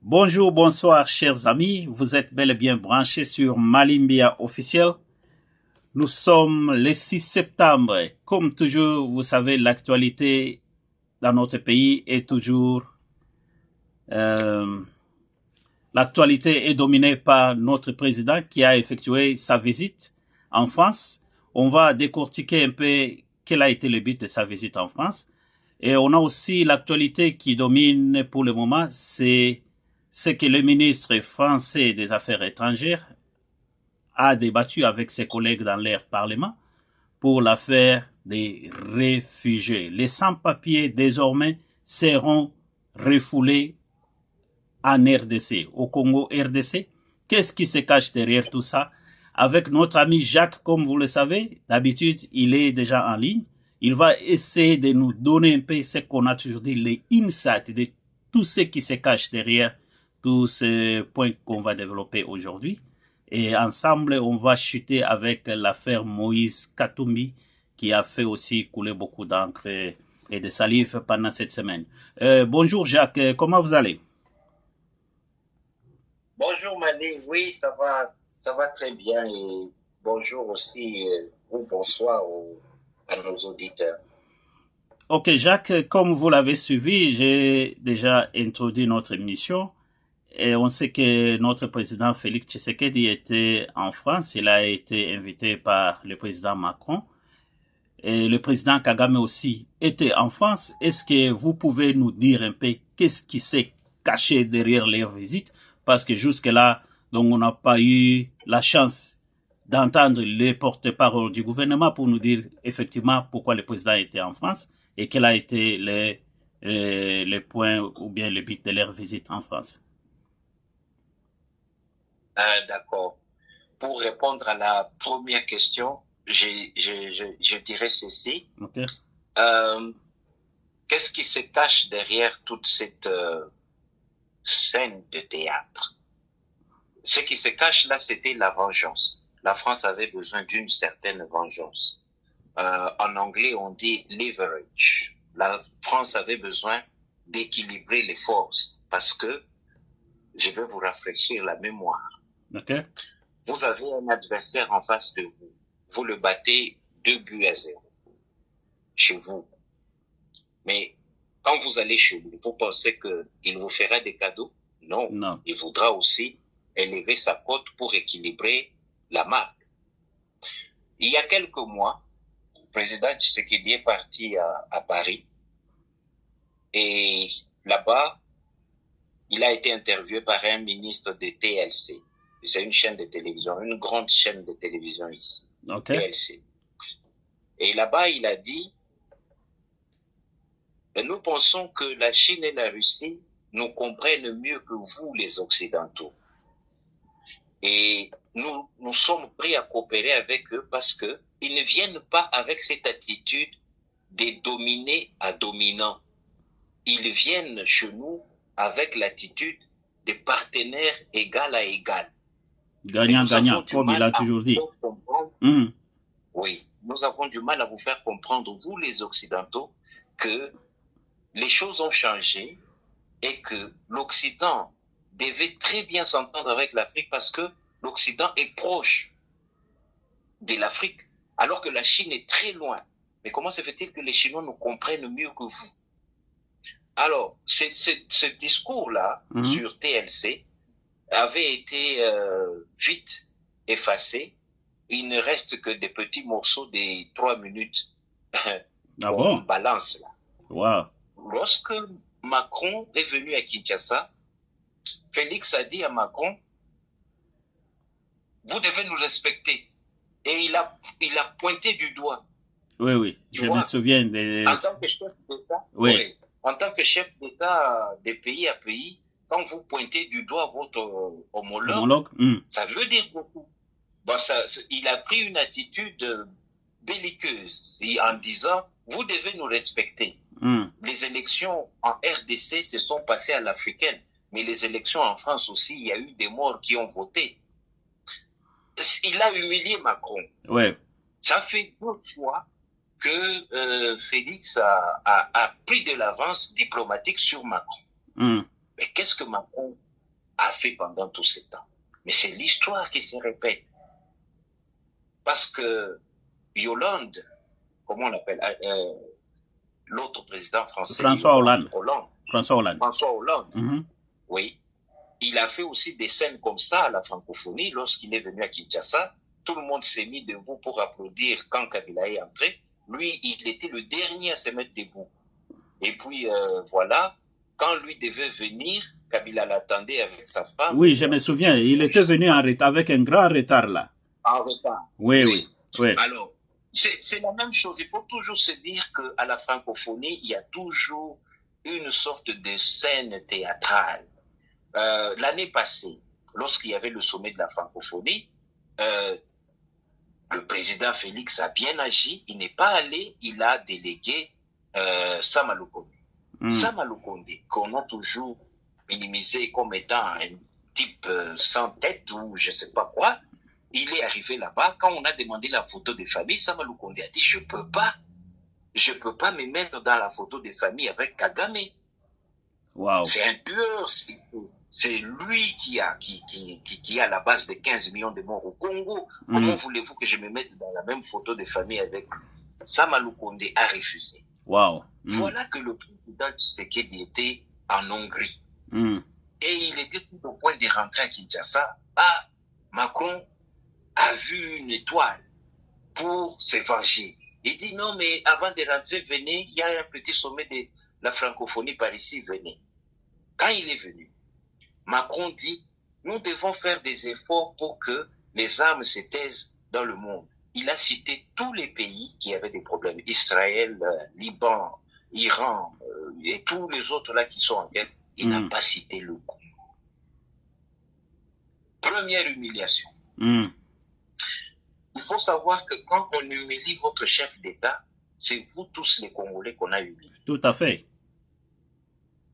Bonjour, bonsoir, chers amis. Vous êtes bel et bien branchés sur Malimbia officiel. Nous sommes le 6 septembre. Comme toujours, vous savez, l'actualité dans notre pays est toujours... l'actualité est dominée par notre président qui a effectué sa visite en France. On va décortiquer un peu quel a été le but de sa visite en France. Et on a aussi l'actualité qui domine pour le moment, c'est ce que le ministre français des Affaires étrangères a débattu avec ses collègues dans leur parlement pour l'affaire des réfugiés. Les sans-papiers désormais seront refoulés en RDC, au Congo RDC. Qu'est-ce qui se cache derrière tout ça? Avec notre ami Jacques, comme vous le savez, d'habitude, il est déjà en ligne. Il va essayer de nous donner un peu ce qu'on a toujours dit, les insights de tout ce qui se cache derrière tous ces points qu'on va développer aujourd'hui. Et ensemble, on va chuter avec l'affaire Moïse Katumbi, qui a fait aussi couler beaucoup d'encre et de salive pendant cette semaine. Bonjour Jacques, comment vous allez? Bonjour Mané, oui, ça va très bien et bonjour aussi ou bonsoir à nos auditeurs. Ok Jacques, comme vous l'avez suivi, j'ai déjà introduit notre émission et on sait que notre président Félix Tshisekedi était en France, il a été invité par le président Macron et le président Kagame aussi était en France. Est-ce que vous pouvez nous dire un peu qu'est-ce qui s'est caché derrière leur visite? Parce que jusque-là, donc on n'a pas eu la chance d'entendre les porte-parole du gouvernement pour nous dire effectivement pourquoi le président était en France et quel a été les points ou bien le but de leur visite en France. D'accord. Pour répondre à la première question, je dirais ceci. Okay. Qu'est-ce qui se cache derrière toute cette scène de théâtre? Ce qui se cache là, c'était la vengeance. La France avait besoin d'une certaine vengeance. En anglais, on dit leverage. La France avait besoin d'équilibrer les forces parce que, je vais vous rafraîchir la mémoire. Okay. Vous avez un adversaire en face de vous. Vous le battez 2-0 chez vous. Mais quand vous allez chez lui, vous pensez qu'il vous fera des cadeaux? Non. Non. Il voudra aussi élever sa cote pour équilibrer la marque. Il y a quelques mois, le président Tshisekedi est parti à Paris et là-bas, il a été interviewé par un ministre de TLC. C'est une chaîne de télévision, une grande chaîne de télévision ici, Okay. TLC. Et là-bas, il a dit, nous pensons que la Chine et la Russie nous comprennent mieux que vous, les Occidentaux. Et nous sommes prêts à coopérer avec eux parce qu'ils ne viennent pas avec cette attitude de dominé à dominant. Ils viennent chez nous avec l'attitude de partenaires égal à égal. Gagnant-gagnant, comme il a toujours dit. Oui, nous avons du mal à vous faire comprendre, vous les Occidentaux, que les choses ont changé et que l'Occident devait très bien s'entendre avec l'Afrique parce que l'Occident est proche de l'Afrique, alors que la Chine est très loin. Mais comment se fait-il que les Chinois nous comprennent mieux que vous? Alors, ce discours-là sur TLC avait été vite effacé. Il ne reste que des petits morceaux de 3 minutes qu'on balance là. Wow. Lorsque Macron est venu à Kinshasa, Félix a dit à Macron, vous devez nous respecter. Et il a pointé du doigt. Oui, je me souviens de... En tant que chef d'État, oui. En tant que chef d'État de pays à pays, quand vous pointez du doigt votre homologue, ça veut dire beaucoup. Bon, il a pris une attitude belliqueuse en disant, vous devez nous respecter. Les élections en RDC se sont passées à l'africaine, mais les élections en France aussi, il y a eu des morts qui ont voté. Il a humilié Macron. Ouais. Ça fait 2 fois que Félix a pris de l'avance diplomatique sur Macron. Mais qu'est-ce que Macron a fait pendant tout ce temps. Mais c'est l'histoire qui se répète. Parce que Yolande, comment on l'appelle, l'autre président français, François Hollande. François Hollande, oui. Il a fait aussi des scènes comme ça à la francophonie. Lorsqu'il est venu à Kinshasa, tout le monde s'est mis debout pour applaudir quand Kabila est entré. Lui, il était le dernier à se mettre debout. Et puis, voilà, quand lui devait venir, Kabila l'attendait avec sa femme. Oui, je me souviens, il était venu avec un grand retard là. En retard. Oui. Alors, c'est la même chose. Il faut toujours se dire qu'à la francophonie, il y a toujours une sorte de scène théâtrale. L'année passée, lorsqu'il y avait le sommet de la francophonie, le président Félix a bien agi. Il n'est pas allé, il a délégué Sama Lukonde. Sama Lukonde, qu'on a toujours minimisé comme étant un type sans tête ou je ne sais pas quoi, il est arrivé là-bas. Quand on a demandé la photo de famille, Sama Lukonde a dit je peux pas me mettre dans la photo de famille avec Kagame. Wow. C'est un tueur, c'est lui qui a la base de 15 millions de morts au Congo. Comment voulez-vous que je me mette dans la même photo de famille avec lui? Sama Lukonde a refusé. Wow. Voilà que le président Tshisekedi était en Hongrie. Et il était tout au point de rentrer à Kinshasa. Macron a vu une étoile pour se venger. Il dit non, mais avant de rentrer, venez, il y a un petit sommet de la francophonie par ici, venez. Quand il est venu, Macron dit, nous devons faire des efforts pour que les armes se taisent dans le monde. Il a cité tous les pays qui avaient des problèmes. Israël, Liban, Iran et tous les autres là qui sont en guerre. Il n'a pas cité le Congo. Première humiliation. Il faut savoir que quand on humilie votre chef d'État, c'est vous tous les Congolais qu'on a humiliés. Tout à fait.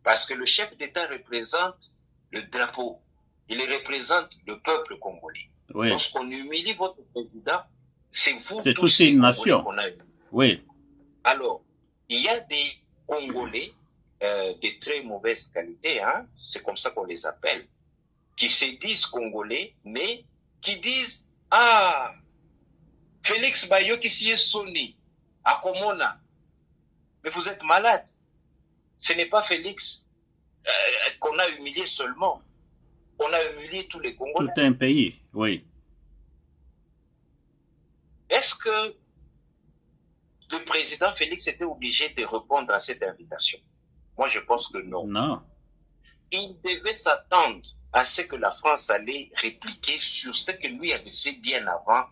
Parce que le chef d'État représente le drapeau. Il représente le peuple congolais. Oui. Lorsqu'on humilie votre président, c'est vous tous tous les les nation. Congolais qu'on a humiliés. Oui. Alors, il y a des Congolais de très mauvaise qualité, hein, c'est comme ça qu'on les appelle, qui se disent Congolais, mais qui disent « Ah, Félix Bayoki si est Soni, à Komona. » Mais vous êtes malade. Ce n'est pas Félix qu'on a humilié seulement. On a humilié tous les Congolais. Tout un pays, oui. Est-ce que le président Félix était obligé de répondre à cette invitation? Moi, je pense que non. Non. Il devait s'attendre à ce que la France allait répliquer sur ce que lui avait fait bien avant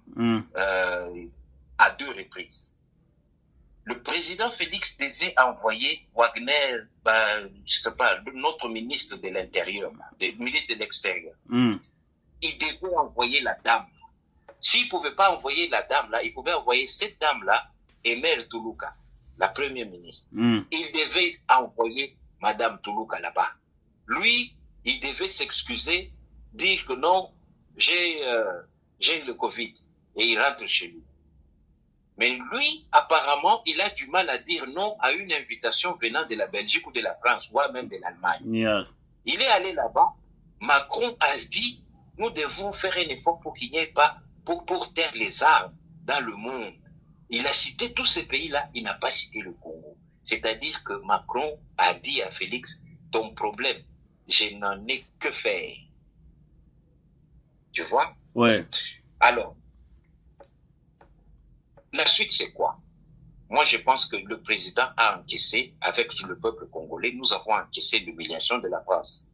à 2 reprises. Le président Félix devait envoyer Wagner, je sais pas, notre ministre de l'Intérieur, le ministre de l'Extérieur. Il devait envoyer la dame. S'il ne pouvait pas envoyer la dame là, il pouvait envoyer cette dame-là, Emer Toulouka, la première ministre. Il devait envoyer Madame Toulouka là-bas. Lui, il devait s'excuser, dire que non, j'ai le Covid, et il rentre chez lui. Mais lui, apparemment, il a du mal à dire non à une invitation venant de la Belgique ou de la France, voire même de l'Allemagne. Yeah. Il est allé là-bas. Macron a dit, nous devons faire un effort pour qu'il n'y ait pas, pour taire les armes dans le monde. Il a cité tous ces pays-là, il n'a pas cité le Congo. C'est-à-dire que Macron a dit à Félix, ton problème, je n'en ai que faire. Tu vois? Ouais. Alors, la suite, c'est quoi? Moi, je pense que le président a encaissé, avec le peuple congolais, nous avons encaissé l'humiliation de la France.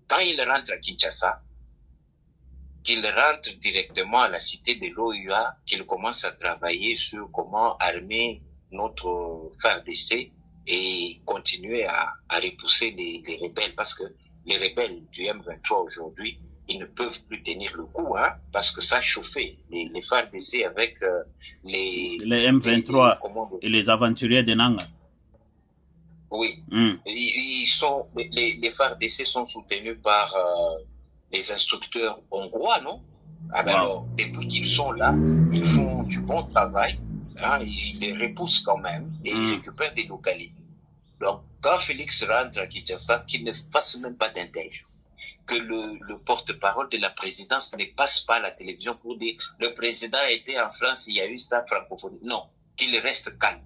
Quand il rentre à Kinshasa, qu'il rentre directement à la cité de l'OUA, qu'il commence à travailler sur comment armer notre FARDC et continuer à repousser les rebelles, parce que les rebelles du M23 aujourd'hui, ils ne peuvent plus tenir le coup, hein, parce que ça a chauffé les FARDC avec les M23 et les aventuriers de Nanga. Oui, les FARDC sont soutenus par les instructeurs hongrois, non? Alors, depuis qu'ils sont là, ils font du bon travail, hein, ils les repoussent quand même et ils récupèrent des localités. Donc, quand Félix rentre à Kinshasa, qu'il ne fasse même pas d'intègre. que le porte-parole de la présidence ne passe pas à la télévision pour dire le président était en France, il y a eu ça, francophonie. Non, qu'il reste calme.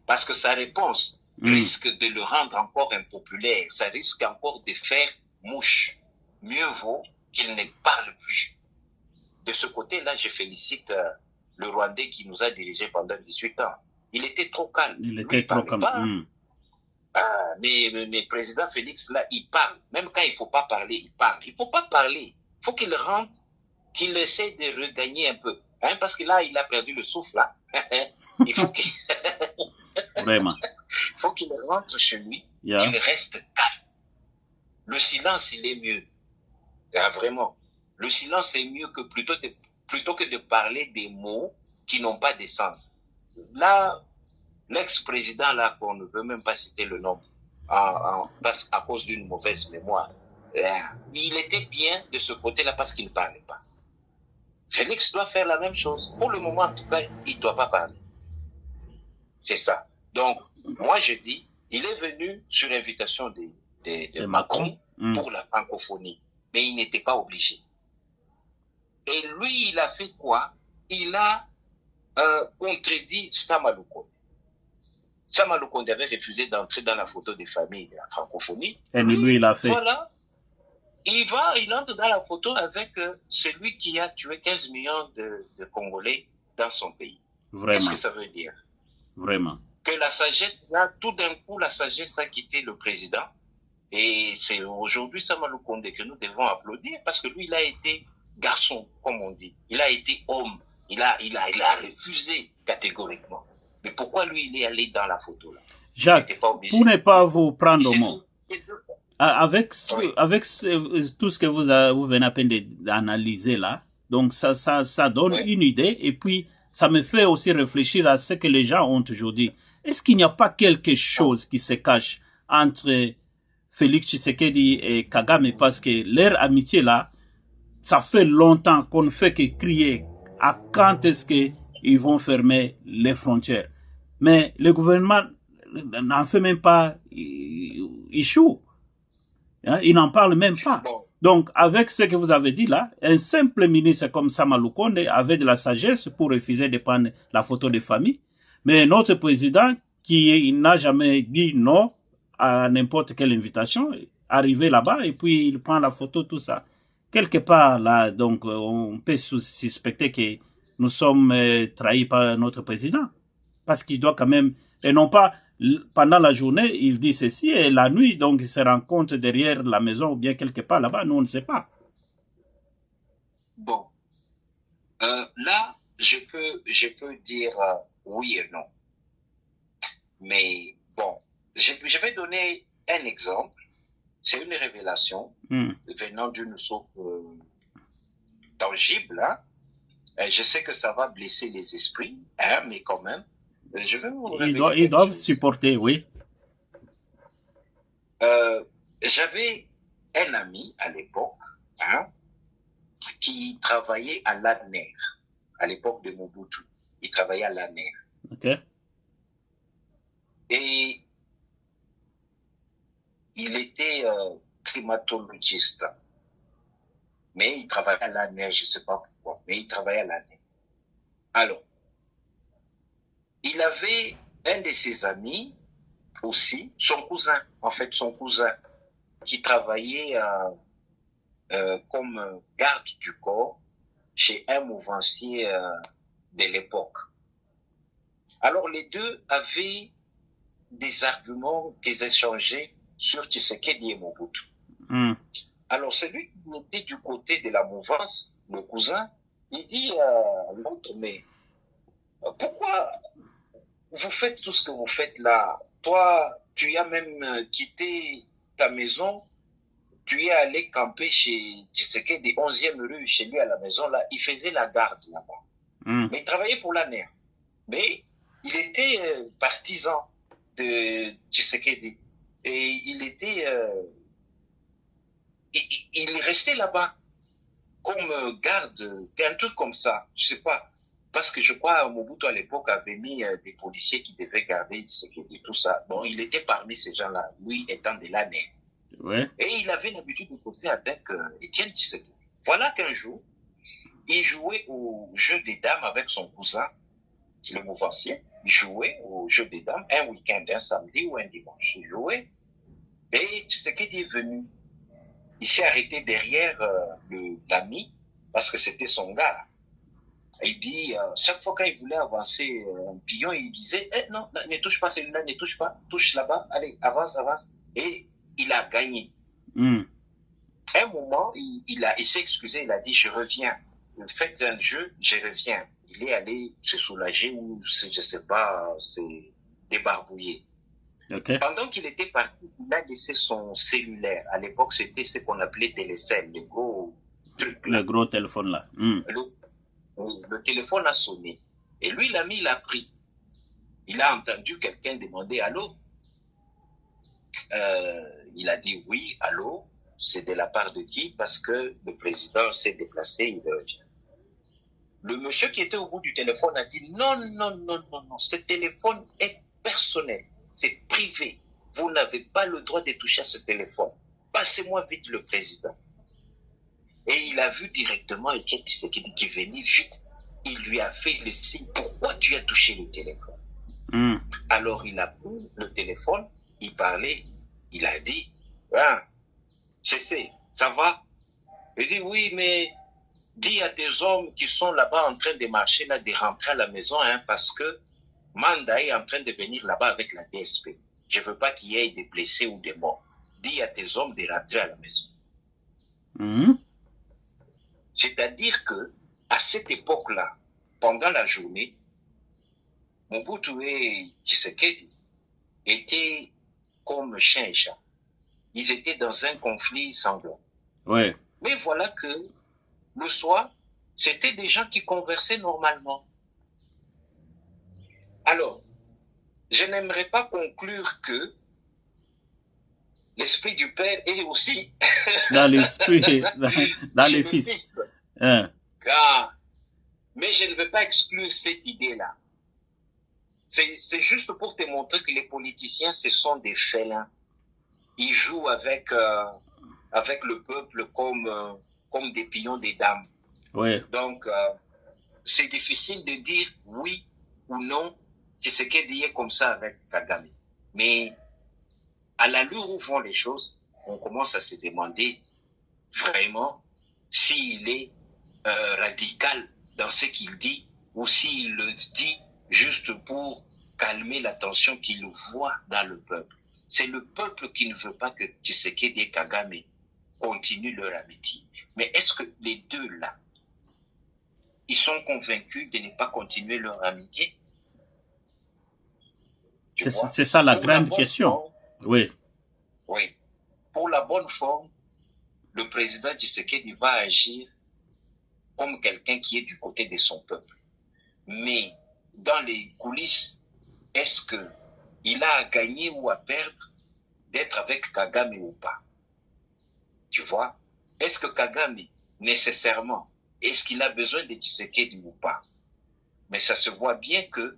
Parce que sa réponse risque de le rendre encore impopulaire. Ça risque encore de faire mouche. Mieux vaut qu'il ne parle plus. De ce côté-là, je félicite le Rwandais qui nous a dirigés pendant 18 ans. Il était trop calme. Il était trop calme. Mais président Félix, là, il parle. Même quand il ne faut pas parler, il parle. Il ne faut pas parler. Il faut qu'il rentre, qu'il essaie de regagner un peu. Hein, parce que là, il a perdu le souffle. Là. Il faut qu'il... Vraiment. Il faut qu'il rentre chez lui, qu'il reste calme. Le silence, il est mieux. Ah, vraiment. Le silence est mieux que plutôt que de parler des mots qui n'ont pas de sens. Là, l'ex-président, là, qu'on ne veut même pas citer le nom, à cause d'une mauvaise mémoire, il était bien de ce côté-là parce qu'il ne parlait pas. Félix doit faire la même chose. Pour le moment, en tout cas, il ne doit pas parler. C'est ça. Donc, moi, je dis, il est venu sur l'invitation de Macron pour la francophonie, mais il n'était pas obligé. Et lui, il a fait quoi? Il a contredit Sama Lukonde. Sama Lukonde avait refusé d'entrer dans la photo des familles de la francophonie. Et lui, il a fait. Voilà. Il entre dans la photo avec celui qui a tué 15 millions de Congolais dans son pays. Vraiment. Qu'est-ce que ça veut dire? Vraiment. Que la sagesse, là, tout d'un coup, la sagesse a quitté le président. Et c'est aujourd'hui Sama Lukonde que nous devons applaudir parce que lui, il a été garçon, comme on dit. Il a été homme. Il a refusé catégoriquement. Mais pourquoi lui, il est allé dans la photo là? Jacques, pour ne pas vous prendre au mot, avec tout ce que vous venez à peine d'analyser là, donc ça donne une idée et puis ça me fait aussi réfléchir à ce que les gens ont aujourd'hui. Est-ce qu'il n'y a pas quelque chose qui se cache entre Félix Tshisekedi et Kagame parce que leur amitié là, ça fait longtemps qu'on ne fait que crier à quand est-ce qu'ils vont fermer les frontières. Mais le gouvernement n'en fait même pas issue. Hein, il n'en parle même pas. Donc, avec ce que vous avez dit là, un simple ministre comme Sama Lukonde avait de la sagesse pour refuser de prendre la photo de famille. Mais notre président, qui n'a jamais dit non à n'importe quelle invitation, arrivé là-bas et puis il prend la photo, tout ça. Quelque part là, donc, on peut suspecter que nous sommes trahis par notre président. Parce qu'il doit quand même, et non pas pendant la journée, il dit ceci, et la nuit, donc il se rencontre derrière la maison ou bien quelque part là-bas, nous on ne sait pas. Bon, là, je peux dire oui et non. Mais bon, je vais donner un exemple. C'est une révélation venant d'une source tangible. Hein. Je sais que ça va blesser les esprits, hein, mais quand même, je vais vous révéler. Ils doivent supporter, oui. J'avais un ami à l'époque hein, qui travaillait à l'ANER, à l'époque de Mobutu. Il travaillait à l'ANER. Ok. Et il était climatologiste. Mais il travaillait à l'ANER, je ne sais pas pourquoi, mais il travaillait à l'ANER. Alors, il avait un de ses amis aussi, son cousin, qui travaillait comme garde du corps chez un mouvancier de l'époque. Alors, les deux avaient des arguments qu'ils échangeaient sur Tshisekedi et Mobutu. Alors, celui qui était du côté de la mouvance, le cousin, il dit à l'autre, mais pourquoi vous faites tout ce que vous faites là? Toi, tu as même quitté ta maison, tu es allé camper chez Tshisekedi, 11e rue, chez lui à la maison, là. Il faisait la garde là-bas. Mais il travaillait pour l'ANER. Mais il était partisan de Tshisekedi. Et il était... il restait là-bas comme garde, un truc comme ça, je sais pas. Parce que je crois Mobutu à l'époque avait mis des policiers qui devaient garder ce qui dit tout ça. Bon, il était parmi ces gens-là, lui étant de l'ANER. Ouais. Et il avait l'habitude de causer avec Étienne Tshisekedi. Voilà qu'un jour, il jouait au jeu des dames avec son cousin, le mouvancier. Il jouait au jeu des dames un week-end, un samedi ou un dimanche. Il jouait. Et Tshisekedi est venu. Il s'est arrêté derrière l'ami parce que c'était son gars. Il dit, chaque fois qu'il voulait avancer un pion, il disait, non, ne touche pas celui-là, ne touche pas, touche là-bas, allez, avance, avance. Et il a gagné. À un moment, il s'est excusé, il a dit, je reviens. Faites un jeu, je reviens. Il est allé se soulager ou, je sais pas, se débarbouiller. Okay. Pendant qu'il était parti, il a laissé son cellulaire. À l'époque, c'était ce qu'on appelait télécell, le gros truc là. Le gros téléphone là. Le téléphone a sonné. Et lui, l'ami, il a pris. Il a entendu quelqu'un demander allô. Il a dit oui, allô. C'est de la part de qui? Parce que le président s'est déplacé, il revient. Le monsieur qui était au bout du téléphone a dit non, non, non, non, non. Ce téléphone est personnel. C'est privé. Vous n'avez pas le droit de toucher à ce téléphone. Passez-moi vite le président. Et il a vu directement Étienne Tshisekedi qui venait vite. Il lui a fait le signe, pourquoi tu as touché le téléphone? Alors il a pris le téléphone, il parlait, il a dit, cessez, ça va? Il dit, oui, mais dis à tes hommes qui sont là-bas en train de marcher, là, de rentrer à la maison, parce que Manda est en train de venir là-bas avec la DSP. Je ne veux pas qu'il y ait des blessés ou des morts. Dis à tes hommes de rentrer à la maison. C'est-à-dire que, à cette époque-là, pendant la journée, Mobutu et Tshisekedi étaient comme chien et chat. Ils étaient dans un conflit sanglant. Ouais. Mais voilà que, le soir, c'était des gens qui conversaient normalement. Alors, je n'aimerais pas conclure que l'esprit du Père est aussi dans l'esprit, dans les fils. Mais je ne veux pas exclure cette idée-là. C'est juste pour te montrer que les politiciens, ce sont des félins. Ils jouent avec le peuple comme des pions des dames. Ouais. Donc, c'est difficile de dire oui ou non. Tshisekedi est comme ça avec Kagame. Mais à l'allure où vont les choses, on commence à se demander vraiment s'il est radical dans ce qu'il dit ou s'il le dit juste pour calmer la tension qu'il voit dans le peuple. C'est le peuple qui ne veut pas que Tshisekedi et Kagame continuent leur amitié. Mais est-ce que les deux là, ils sont convaincus de ne pas continuer leur amitié? C'est ça la grande question. Forme, oui. Oui. Pour la bonne forme, le président Tshisekedi va agir comme quelqu'un qui est du côté de son peuple. Mais dans les coulisses, est-ce qu'il a à gagner ou à perdre d'être avec Kagame ou pas? Tu vois? Est-ce que Kagame, nécessairement, est-ce qu'il a besoin de Tshisekedi ou pas? Mais ça se voit bien que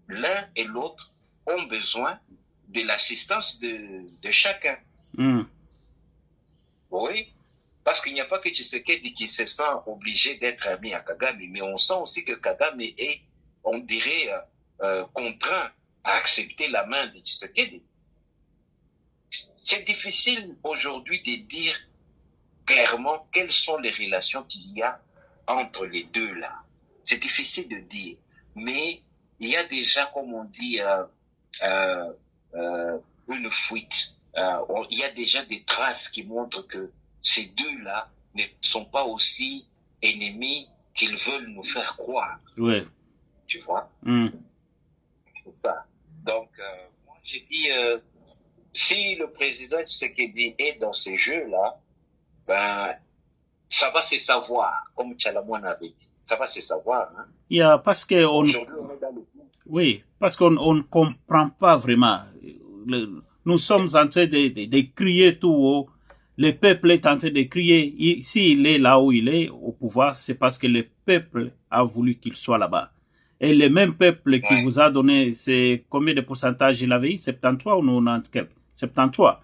l'un et l'autre ont besoin de l'assistance de chacun. Oui, parce qu'il n'y a pas que Tshisekedi qui se sent obligé d'être ami à Kagame, mais on sent aussi que Kagame est, on dirait, contraint à accepter la main de Tshisekedi. C'est difficile aujourd'hui de dire clairement quelles sont les relations qu'il y a entre les deux là. C'est difficile de dire, mais il y a déjà, comme on dit, une fuite. Il y a déjà des traces qui montrent que ces deux-là ne sont pas aussi ennemis qu'ils veulent nous faire croire. Oui. Tu vois? C'est ça. Donc, moi, j'ai dit, si le président Tshisekedi est dans ces jeux-là, ben, ça va se savoir, comme Tchalamouane avait dit. Ça va se savoir. Hein? Parce que aujourd'hui, on est dans le... Oui, parce qu'on ne comprend pas vraiment. Nous sommes en train de crier tout haut. Le peuple est en train de crier. S'il est là où il est, au pouvoir, c'est parce que le peuple a voulu qu'il soit là-bas. Et le même peuple qui vous a donné, c'est combien de pourcentage il avait eu? 73 ou 90? 73.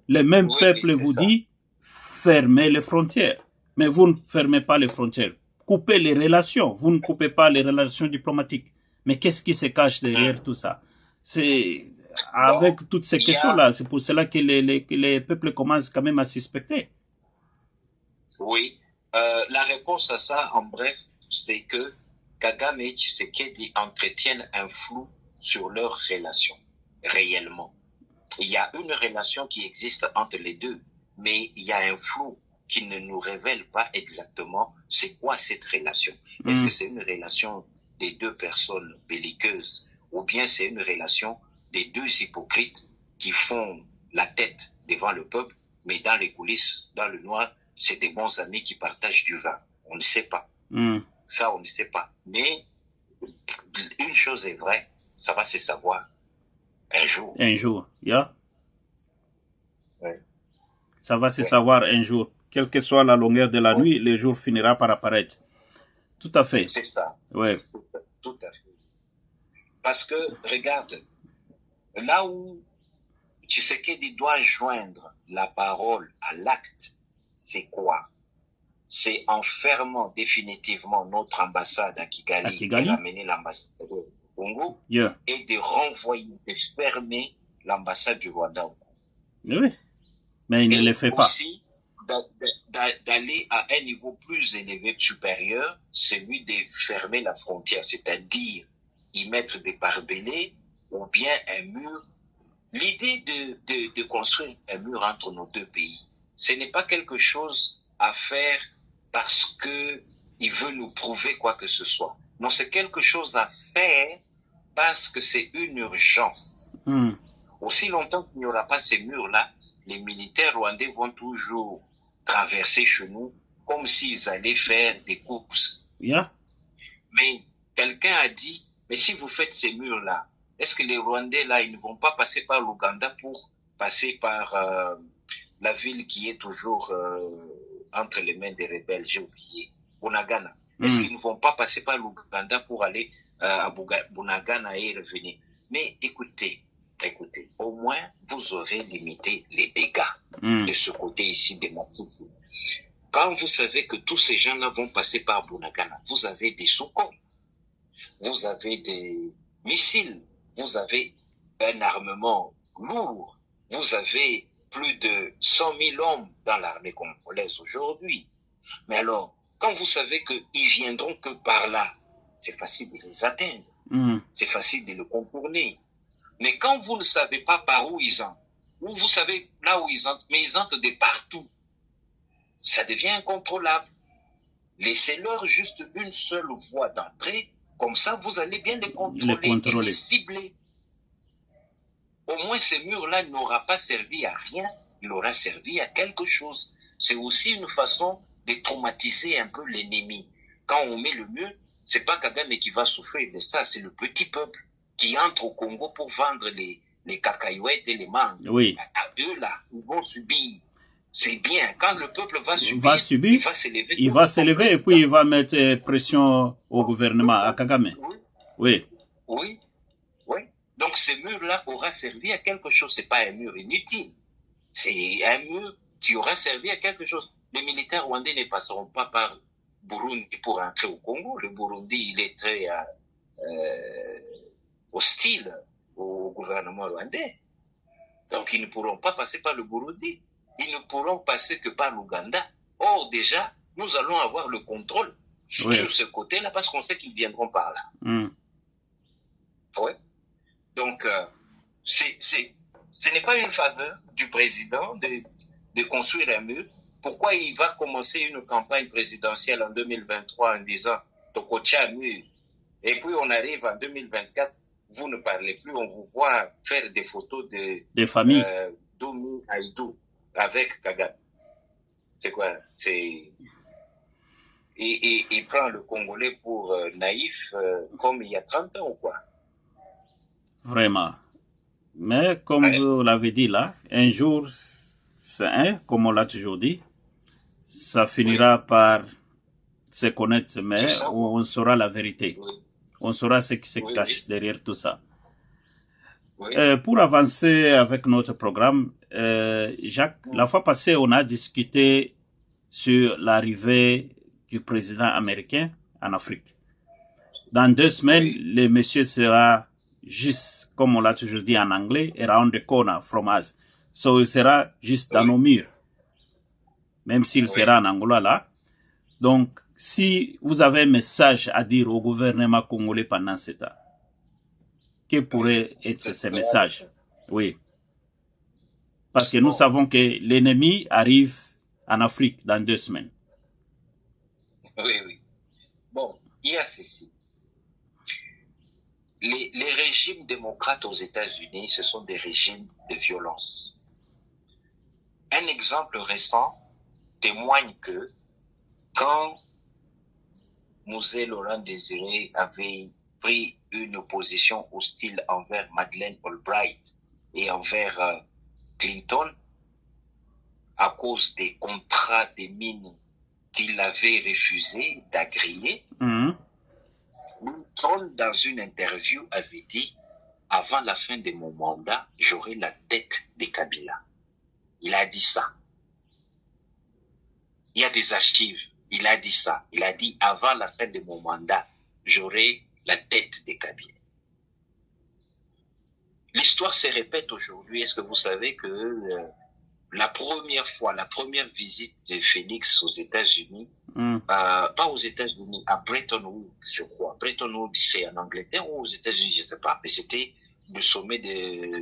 les mêmes peuples vous disent fermez les frontières. Mais vous ne fermez pas les frontières. Coupez les relations. Vous ne coupez pas les relations diplomatiques. Mais qu'est-ce qui se cache derrière tout ça? C'est avec toutes ces questions-là. C'est pour cela que les peuples commencent quand même à suspecter. Oui. La réponse à ça, en bref, c'est que Kagame et Tshisekedi entretiennent un flou sur leurs relations, réellement. Il y a une relation qui existe entre les deux, mais il y a un flou qui ne nous révèle pas exactement c'est quoi cette relation. Est-ce que c'est une relation des deux personnes belliqueuses ou bien c'est une relation des deux hypocrites qui font la tête devant le peuple, mais dans les coulisses, dans le noir, c'est des bons amis qui partagent du vin. On ne sait pas. Ça, on ne sait pas. Mais une chose est vraie, ça va se savoir un jour. Un jour, Ouais. Ça va se savoir un jour. Quelle que soit la longueur de la nuit, le jour finira par apparaître. Tout à fait. C'est ça. Ouais. Tout à fait. Parce que, regarde, là où Tshisekedi doit joindre la parole à l'acte, c'est quoi? C'est en fermant définitivement notre ambassade à Kigali. Et ramener l'ambassadeur au Congo et de renvoyer, de fermer l'ambassade du Rwanda au Congo. Oui, mais il ne le fait pas. Aussi, d'aller à un niveau plus élevé, supérieur, celui de fermer la frontière, c'est-à-dire y mettre des barbelés ou bien un mur. L'idée de construire un mur entre nos deux pays, ce n'est pas quelque chose à faire parce que il veut nous prouver quoi que ce soit. Non, c'est quelque chose à faire parce que c'est une urgence. Aussi longtemps qu'il n'y aura pas ces murs-là, les militaires rwandais vont toujours traverser chez nous comme s'ils allaient faire des courses. Mais quelqu'un a dit, mais si vous faites ces murs-là, est-ce que les Rwandais, là, ils ne vont pas passer par l'Ouganda pour passer par la ville qui est toujours entre les mains des rebelles, j'ai oublié, Bunagana. Est-ce qu'ils ne vont pas passer par l'Ouganda pour aller à Bunagana et revenir? Mais écoutez, au moins, vous aurez limité les dégâts de ce côté ici des Matsisi. Quand vous savez que tous ces gens-là vont passer par Bunagana, vous avez des Sukhoi, vous avez des missiles, vous avez un armement lourd, vous avez plus de 100 000 hommes dans l'armée congolaise aujourd'hui. Mais alors, quand vous savez qu'ils viendront que par là, c'est facile de les atteindre, c'est facile de le contourner. Mais quand vous ne savez pas par où ils entrent, ou vous savez là où ils entrent, mais ils entrent de partout, ça devient incontrôlable. Laissez-leur juste une seule voie d'entrée, comme ça vous allez bien les contrôler et les cibler. Au moins ce mur-là n'aura pas servi à rien, il aura servi à quelque chose. C'est aussi une façon de traumatiser un peu l'ennemi. Quand on met le mur, c'est pas Kagame qui va souffrir de ça, c'est le petit peuple qui entre au Congo pour vendre les cacahuètes et les mangues. À eux là, ils vont subir. C'est bien. Quand le peuple va subir, il va s'élever et puis il va mettre pression au gouvernement, à Kagame. Oui. Donc ce mur-là aura servi à quelque chose. C'est pas un mur inutile. C'est un mur qui aura servi à quelque chose. Les militaires rwandais ne passeront pas par Burundi pour entrer au Congo. Le Burundi, il est très hostile au gouvernement rwandais. Donc ils ne pourront pas passer par le Burundi. Ils ne pourront passer que par l'Ouganda. Or, déjà, nous allons avoir le contrôle sur ce côté-là parce qu'on sait qu'ils viendront par là. Donc, ce n'est pas une faveur du président de construire un mur. Pourquoi il va commencer une campagne présidentielle en 2023 en disant « Tokocha mur » et puis on arrive en 2024, vous ne parlez plus, on vous voit faire des photos de familles. Domi Aïdou avec Kagame. C'est quoi? Il prend le Congolais pour naïf comme il y a 30 ans ou quoi? Vraiment. Mais comme vous l'avez dit là, un jour, comme on l'a toujours dit, ça finira par se connaître, mais on saura la vérité. On saura ce qui se cache derrière tout ça. Oui. Pour avancer avec notre programme, Jacques, la fois passée, on a discuté sur l'arrivée du président américain en Afrique. Dans 2 semaines, Oui. le monsieur sera juste, comme on l'a toujours dit en anglais, around the corner from us. So, il sera juste dans Oui. nos murs, même s'il Oui. sera en Angola là. Donc, si vous avez un message à dire au gouvernement congolais pendant ce temps, quel pourrait être ce message? Oui. Parce que nous savons que l'ennemi arrive en Afrique dans 2 semaines. Oui, oui. Bon, il y a ceci. Les régimes démocrates aux États-Unis, ce sont des régimes de violence. Un exemple récent témoigne que quand Mosé Laurent Désiré avait pris une position hostile envers Madeleine Albright et envers Clinton à cause des contrats des mines qu'il avait refusé d'agréer, Clinton, dans une interview, avait dit « Avant la fin de mon mandat, j'aurai la tête de Kabila ». Il a dit ça. Il y a des archives. Il a dit ça. Il a dit « Avant la fin de mon mandat, j'aurai la tête de Kabila ». L'histoire se répète aujourd'hui. Est-ce que vous savez que la première visite de Félix aux États-Unis, pas aux États-Unis, à Bretton Woods, je crois. Bretton Woods, c'est en Angleterre ou aux États-Unis, je ne sais pas. Mais c'était le sommet de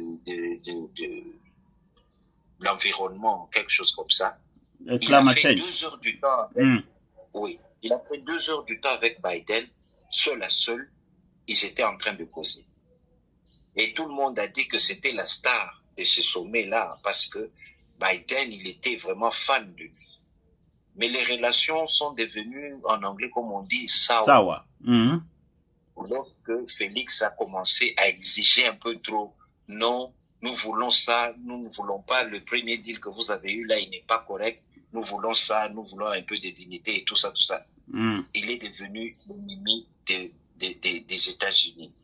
l'environnement, quelque chose comme ça. Il a fait 2 heures du temps avec, oui, il a fait 2 heures du temps avec Biden, seul à seul, ils étaient en train de causer. Et tout le monde a dit que c'était la star de ce sommet-là, parce que Biden, il était vraiment fan de lui. Mais les relations sont devenues, en anglais, comme on dit, sour. Lorsque Félix a commencé à exiger un peu trop, non, nous voulons ça, nous ne voulons pas le premier deal que vous avez eu là, il n'est pas correct, nous voulons ça, nous voulons un peu de dignité et tout ça, tout ça. Il est devenu l'ennemi des États-Unis.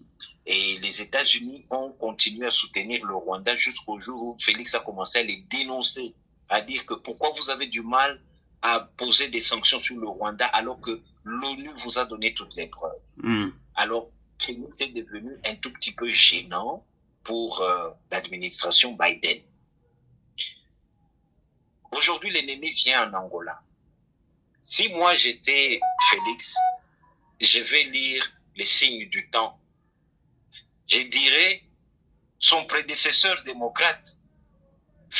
Et les États-Unis ont continué à soutenir le Rwanda jusqu'au jour où Félix a commencé à les dénoncer, à dire que pourquoi vous avez du mal à poser des sanctions sur le Rwanda alors que l'ONU vous a donné toutes les preuves. Alors, Félix est devenu un tout petit peu gênant pour l'administration Biden. Aujourd'hui, l'ennemi vient en Angola. Si moi j'étais Félix, je vais lire les signes du temps. Je dirais, son prédécesseur démocrate,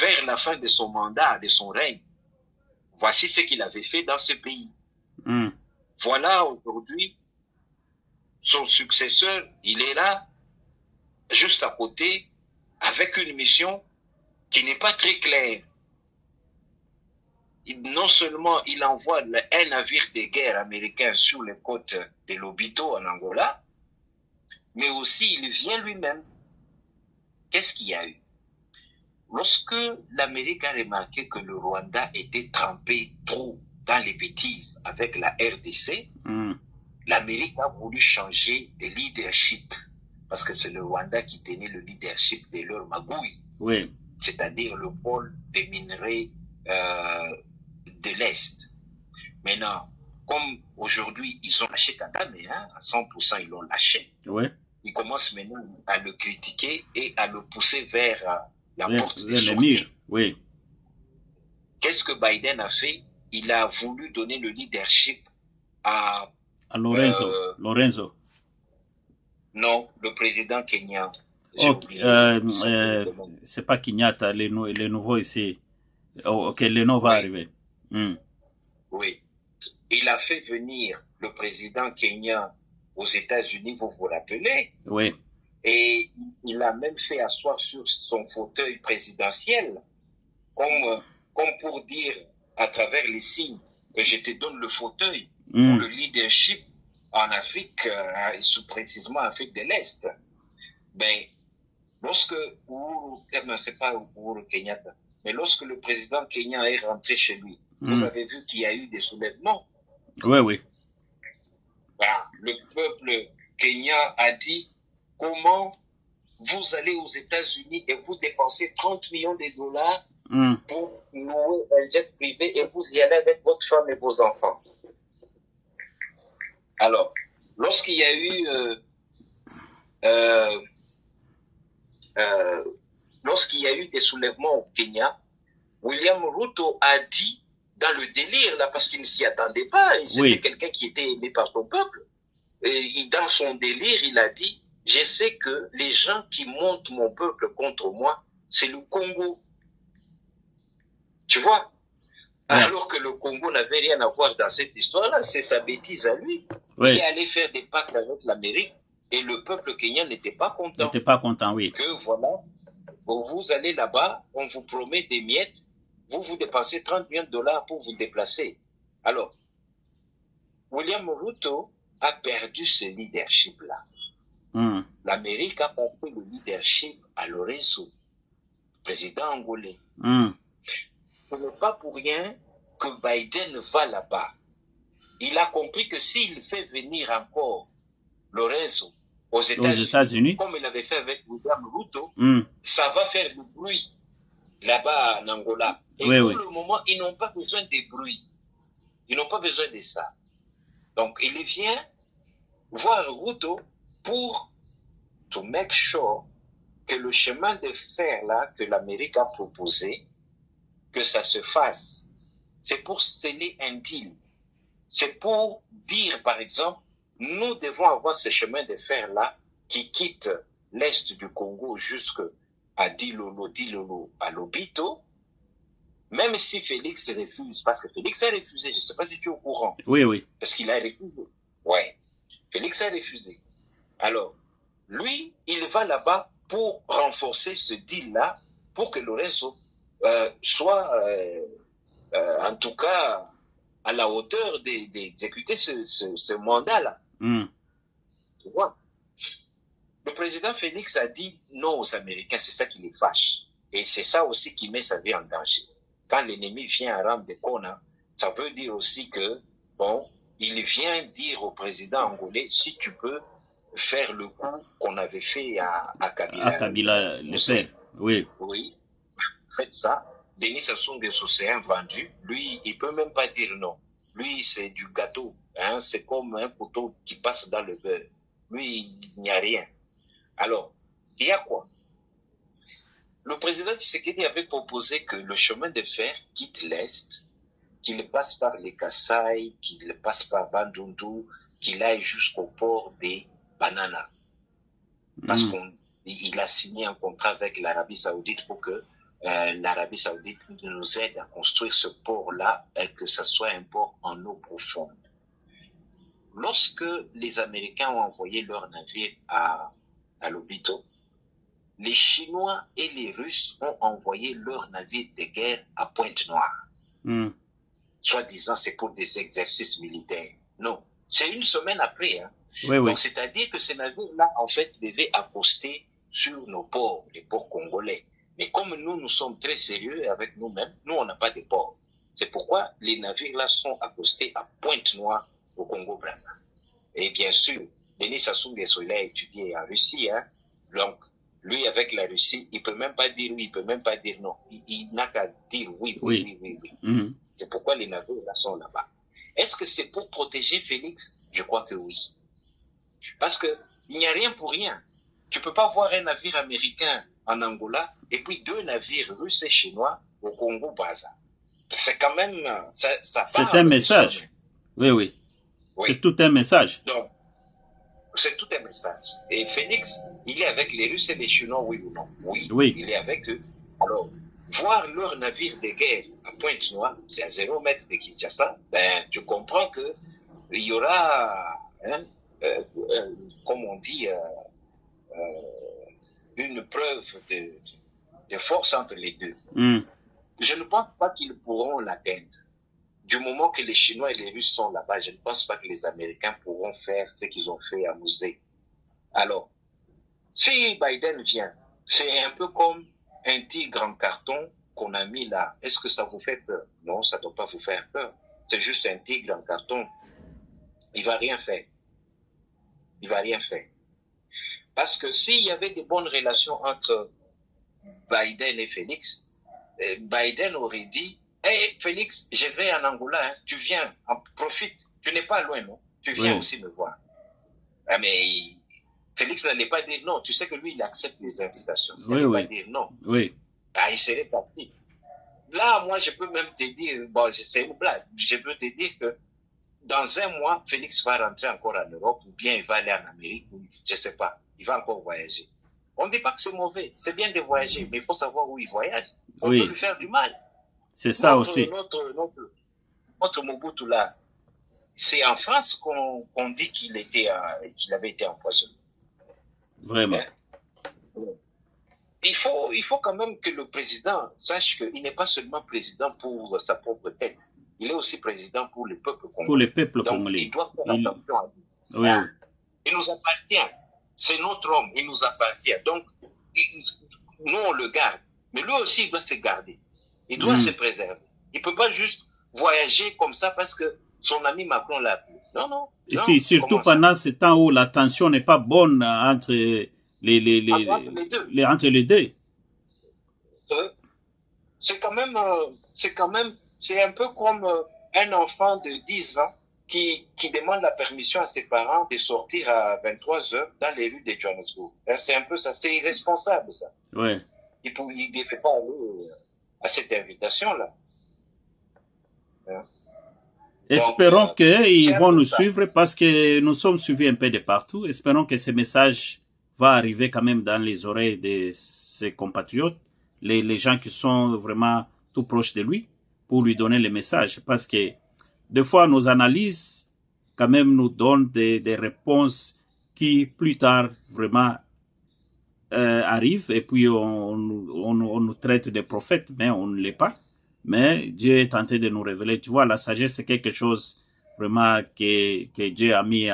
vers la fin de son mandat, de son règne, voici ce qu'il avait fait dans ce pays. Voilà aujourd'hui, son successeur, il est là, juste à côté, avec une mission qui n'est pas très claire. Non seulement il envoie un navire de guerre américain sur les côtes de Lobito en Angola, mais aussi il vient lui-même. Qu'est-ce qu'il y a eu? Lorsque l'Amérique a remarqué que le Rwanda était trempé trop dans les bêtises avec la RDC, l'Amérique a voulu changer de leadership, parce que c'est le Rwanda qui tenait le leadership de leur magouille, c'est-à-dire le pôle des minerais de l'Est. Maintenant, comme aujourd'hui, ils ont lâché Kagame, à 100%, ils l'ont lâché. Ils commencent maintenant à le critiquer et à le pousser vers la porte de sortie. Qu'est-ce que Biden a fait? Il a voulu donner le leadership à Lorenzo. Non, le président kenyan. C'est pas Kenyatta, les nouveaux ici. Ok, le nom va arriver. Oui. Il a fait venir le président kenyan aux États-Unis, vous vous rappelez? Oui. Et il a même fait asseoir sur son fauteuil présidentiel, comme pour dire à travers les signes que je te donne le fauteuil pour le leadership en Afrique, précisément en Afrique de l'Est. Ben, lorsque c'est pas Uhuru Kenyatta, mais lorsque le président kenyan est rentré chez lui, vous avez vu qu'il y a eu des soulèvements. Oui. Le peuple kenyan a dit comment vous allez aux États-Unis et vous dépensez 30 millions de dollars pour louer un jet privé et vous y allez avec votre femme et vos enfants. Alors, lorsqu'il y a eu des soulèvements au Kenya, William Ruto a dit, dans le délire, là, parce qu'il ne s'y attendait pas, c'était quelqu'un qui était aimé par son peuple, et dans son délire, il a dit, je sais que les gens qui montent mon peuple contre moi, c'est le Congo. Tu vois? Alors que le Congo n'avait rien à voir dans cette histoire-là, c'est sa bêtise à lui. Il allait faire des pactes avec l'Amérique et le peuple kenyan n'était pas content. N'était pas content, oui. Que voilà, vous allez là-bas, on vous promet des miettes, vous dépensez 30 millions de dollars pour vous déplacer. Alors, William Ruto a perdu ce leadership-là. L'Amérique a passé le leadership à Lorenzo, président angolais. Ce n'est pas pour rien que Biden va là-bas. Il a compris que s'il fait venir encore Lorenzo aux États-Unis, comme il avait fait avec William Ruto, ça va faire du bruit là-bas en Angola. Et pour le moment, ils n'ont pas besoin de bruit. Ils n'ont pas besoin de ça. Donc, il vient voir Ruto pour to make sure que le chemin de fer là que l'Amérique a proposé, que ça se fasse. C'est pour sceller un deal. C'est pour dire, par exemple, nous devons avoir ce chemin de fer là qui quitte l'est du Congo jusqu'à Dilolo à Lobito, même si Félix refuse, parce que Félix a refusé, je ne sais pas si tu es au courant. Oui. Parce qu'il a refusé. Ouais. Félix a refusé. Alors, lui, il va là-bas pour renforcer ce deal-là, pour que Lorenzo soit, en tout cas, à la hauteur d'exécuter ce mandat-là. Tu vois? Le président Félix a dit non aux Américains, c'est ça qui les fâche. Et c'est ça aussi qui met sa vie en danger. Quand l'ennemi vient à rame de Kona, ça veut dire aussi que, bon, il vient dire au président angolais, si tu peux faire le coup qu'on avait fait à Kabila. À Kabila, le père, oui. Oui, faites ça. Denis Sassou Nguesso s'est vendu. Lui, il peut même pas dire non. Lui, c'est du gâteau. Hein? C'est comme un poteau qui passe dans le beurre. Lui, il n'y a rien. Alors, il y a quoi? Le président Tshisekedi avait proposé que le chemin de fer quitte l'Est, qu'il passe par les Kasaï, qu'il passe par Bandundu, qu'il aille jusqu'au port des Bananas. Parce qu'il a signé un contrat avec l'Arabie Saoudite pour que l'Arabie Saoudite nous aide à construire ce port-là et que ce soit un port en eau profonde. Lorsque les Américains ont envoyé leurs navires à Lobito, les Chinois et les Russes ont envoyé leurs navires de guerre à Pointe-Noire. Soi-disant, c'est pour des exercices militaires. Non, c'est une semaine après. Hein. Donc, c'est-à-dire que ces navires-là, en fait, devaient accoster sur nos ports, les ports congolais. Mais comme nous sommes très sérieux avec nous-mêmes, nous, on n'a pas de port. C'est pourquoi les navires-là sont accostés à Pointe-Noire, au Congo-Brazza. Et bien sûr, Denis Sassou Nguesso, il a étudié en Russie. Hein. Donc, lui, avec la Russie, il ne peut même pas dire oui, il ne peut même pas dire non. Il n'a qu'à dire oui. C'est pourquoi les navires-là sont là-bas. Est-ce que c'est pour protéger Félix? Je crois que oui. Parce qu'il n'y a rien pour rien. Tu ne peux pas voir un navire américain en Angola et puis 2 navires russes et chinois au Congo-Brazza. C'est quand même... ça c'est un message. Oui. C'est tout un message. Donc, c'est tout un message. Et Félix, il est avec les Russes et les Chinois, oui ou non? Oui. Il est avec eux. Alors, voir leur navire de guerre à Pointe-Noire, c'est à 0 mètres de Kinshasa, ben, tu comprends qu'il y aura, comme on dit, une preuve de force entre les deux. Je ne pense pas qu'ils pourront l'atteindre. Du moment que les Chinois et les Russes sont là-bas, je ne pense pas que les Américains pourront faire ce qu'ils ont fait à Musée. Alors, si Biden vient, c'est un peu comme un tigre en carton qu'on a mis là. Est-ce que ça vous fait peur? Non, ça ne doit pas vous faire peur. C'est juste un tigre en carton. Il ne va rien faire. Parce que s'il y avait de bonnes relations entre Biden et Félix, Biden aurait dit, hey, Félix, je vais en Angola, hein, tu viens, profite, tu n'es pas loin, non? Tu viens aussi me voir. Ah, mais Félix n'allait pas dire non, tu sais que lui, il accepte les invitations. Il n'allait pas dire non. Ah, il serait parti. Là, moi, je peux même te dire, bon, c'est une blague, je peux te dire que dans un mois, Félix va rentrer encore en Europe, ou bien il va aller en Amérique, ou je ne sais pas, il va encore voyager. On ne dit pas que c'est mauvais, c'est bien de voyager, mais il faut savoir où il voyage. On peut lui faire du mal. C'est ça aussi. Notre Mobutu, là, c'est en France qu'on dit qu'il avait été empoisonné. Vraiment. Il faut quand même que le président sache qu'il n'est pas seulement président pour sa propre tête. Il est aussi président pour le peuple congolais. Pour le peuple donc, congolais. Il doit faire attention à lui. Oui. Il nous appartient. C'est notre homme. Il nous appartient. Donc, nous, on le garde. Mais lui aussi, il doit se garder. Il doit se préserver. Il ne peut pas juste voyager comme ça parce que son ami Macron l'a appelé. Non, non. Ici, surtout pendant ce temps où la tension n'est pas bonne entre entre les deux. C'est un peu comme un enfant de 10 ans qui demande la permission à ses parents de sortir à 23h dans les rues de Johannesburg. C'est un peu ça, c'est irresponsable ça. Ouais. Il ne devait pas aller à cette invitation-là. Hein? Espérons qu'ils vont nous suivre parce que nous sommes suivis un peu de partout. Espérons que ce message va arriver quand même dans les oreilles de ses compatriotes, les gens qui sont vraiment tout proches de lui, pour lui donner le message. Parce que des fois, nos analyses quand même nous donnent des réponses qui plus tard vraiment arrivent et puis on nous traite de prophètes, mais on ne l'est pas. Mais Dieu est tenté de nous révéler. Tu vois, la sagesse, c'est quelque chose vraiment que Dieu a mis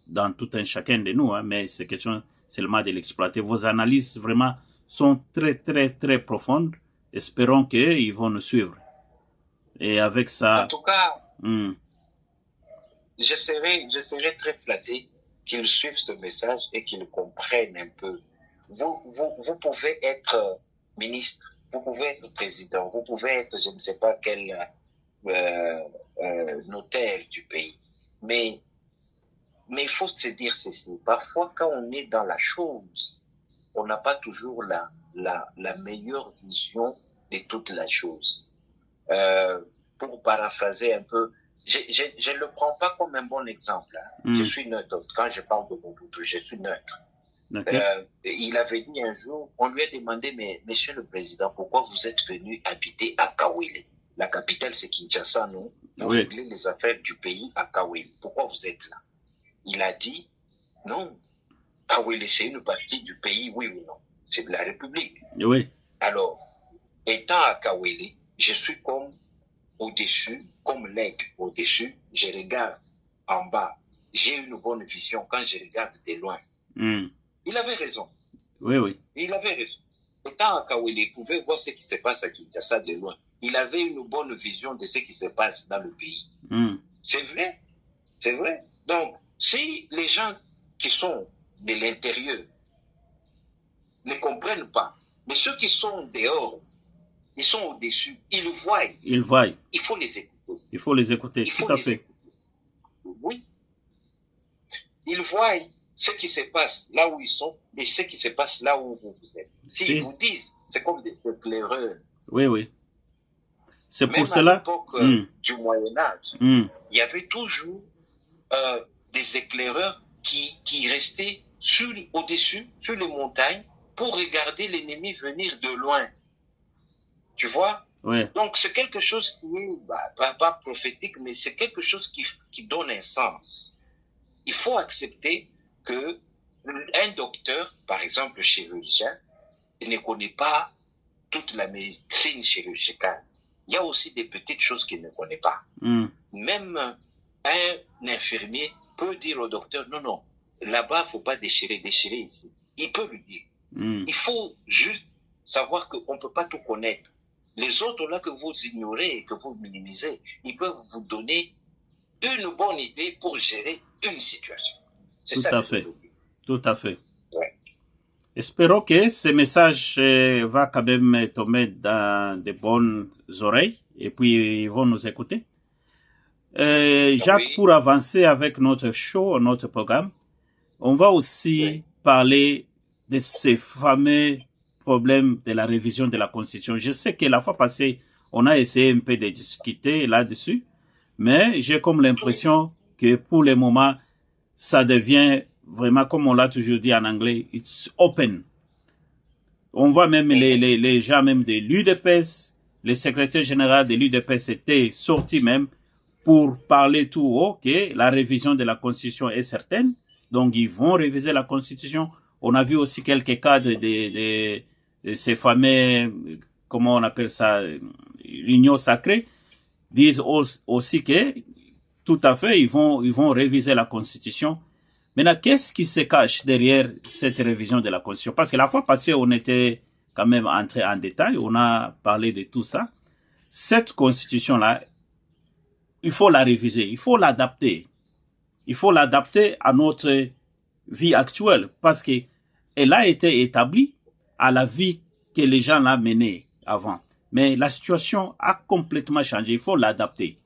dans tout un chacun de nous, hein, mais c'est question seulement de l'exploiter. Vos analyses vraiment sont très, très, très profondes. Espérons qu'ils vont nous suivre. Et avec ça... En tout cas, je serai très flatté qu'ils suivent ce message et qu'ils comprennent un peu. Vous pouvez être ministre, vous pouvez être président, vous pouvez être je ne sais pas quel notaire du pays. Mais il faut se dire ceci. Parfois, quand on est dans la chose, on n'a pas toujours la meilleure vision de toute la chose. Pour paraphraser un peu, je ne le prends pas comme un bon exemple. Hein. Je suis neutre. Quand je parle de Mobutu, je suis neutre. Il avait dit un jour, on lui a demandé, mais Monsieur le Président, pourquoi vous êtes venu habiter à Kawele? La capitale, c'est Kinshasa, non? Vous réglez les affaires du pays à Kawele. Pourquoi vous êtes là? Il a dit, non, Kawele, c'est une partie du pays, oui ou non? C'est de la République. Oui. Alors, étant à Kawele, je suis comme au-dessus, comme l'aigle au-dessus, je regarde en bas. J'ai une bonne vision quand je regarde de loin. Il avait raison. Oui, oui. Il avait raison. Étant à Kawele, il pouvait voir ce qui se passe à Kinshasa de loin. Il avait une bonne vision de ce qui se passe dans le pays. C'est vrai. C'est vrai. Donc, si les gens qui sont de l'intérieur ne comprennent pas, mais ceux qui sont dehors, ils sont au-dessus, ils voient. Ils voient. Il faut les écouter. Il faut les écouter, tout à fait. Oui. Ils voient ce qui se passe là où ils sont et ce qui se passe là où vous êtes. S'ils vous disent, c'est comme des éclaireurs. Oui, oui. C'est pour cela. Même à l'époque du Moyen-Âge, il y avait toujours des éclaireurs qui restaient au-dessus, sur les montagnes, pour regarder l'ennemi venir de loin. Tu vois? Oui. Donc, c'est quelque chose qui est pas prophétique, mais c'est quelque chose qui donne un sens. Il faut accepter que un docteur, par exemple chirurgien, ne connaît pas toute la médecine chirurgicale. Il y a aussi des petites choses qu'il ne connaît pas. Même un infirmier peut dire au docteur, non, non, là-bas, il ne faut pas déchirer ici. Il peut lui dire. Il faut juste savoir qu'on ne peut pas tout connaître. Les autres là que vous ignorez et que vous minimisez, ils peuvent vous donner une bonne idée pour gérer une situation. Tout à fait. Tout à fait. Ouais. Espérons que ce message va quand même tomber dans de bonnes oreilles et puis ils vont nous écouter. Jacques, Oui, pour avancer avec notre show, notre programme, on va aussi oui, parler de ces fameux problèmes de la révision de la Constitution. Je sais que la fois passée, on a essayé un peu de discuter là-dessus, mais j'ai comme oui, l'impression que pour le moment, ça devient vraiment, comme on l'a toujours dit en anglais, it's open. On voit même mhm, les gens même de l'UDPS, le secrétaire général de l'UDPS était sorti même pour parler tout haut que la révision de la Constitution est certaine. Donc, ils vont réviser la Constitution. On a vu aussi quelques cadres de ces fameux, comment on appelle ça, l'union sacrée, disent aussi que tout à fait, ils vont réviser la Constitution. Maintenant, qu'est-ce qui se cache derrière cette révision de la Constitution? Parce que la fois passée, on était quand même entré en détail, on a parlé de tout ça. Cette Constitution-là, il faut la réviser, il faut l'adapter. Il faut l'adapter à notre vie actuelle parce qu'elle a été établie à la vie que les gens l'ont menée avant. Mais la situation a complètement changé, il faut l'adapter.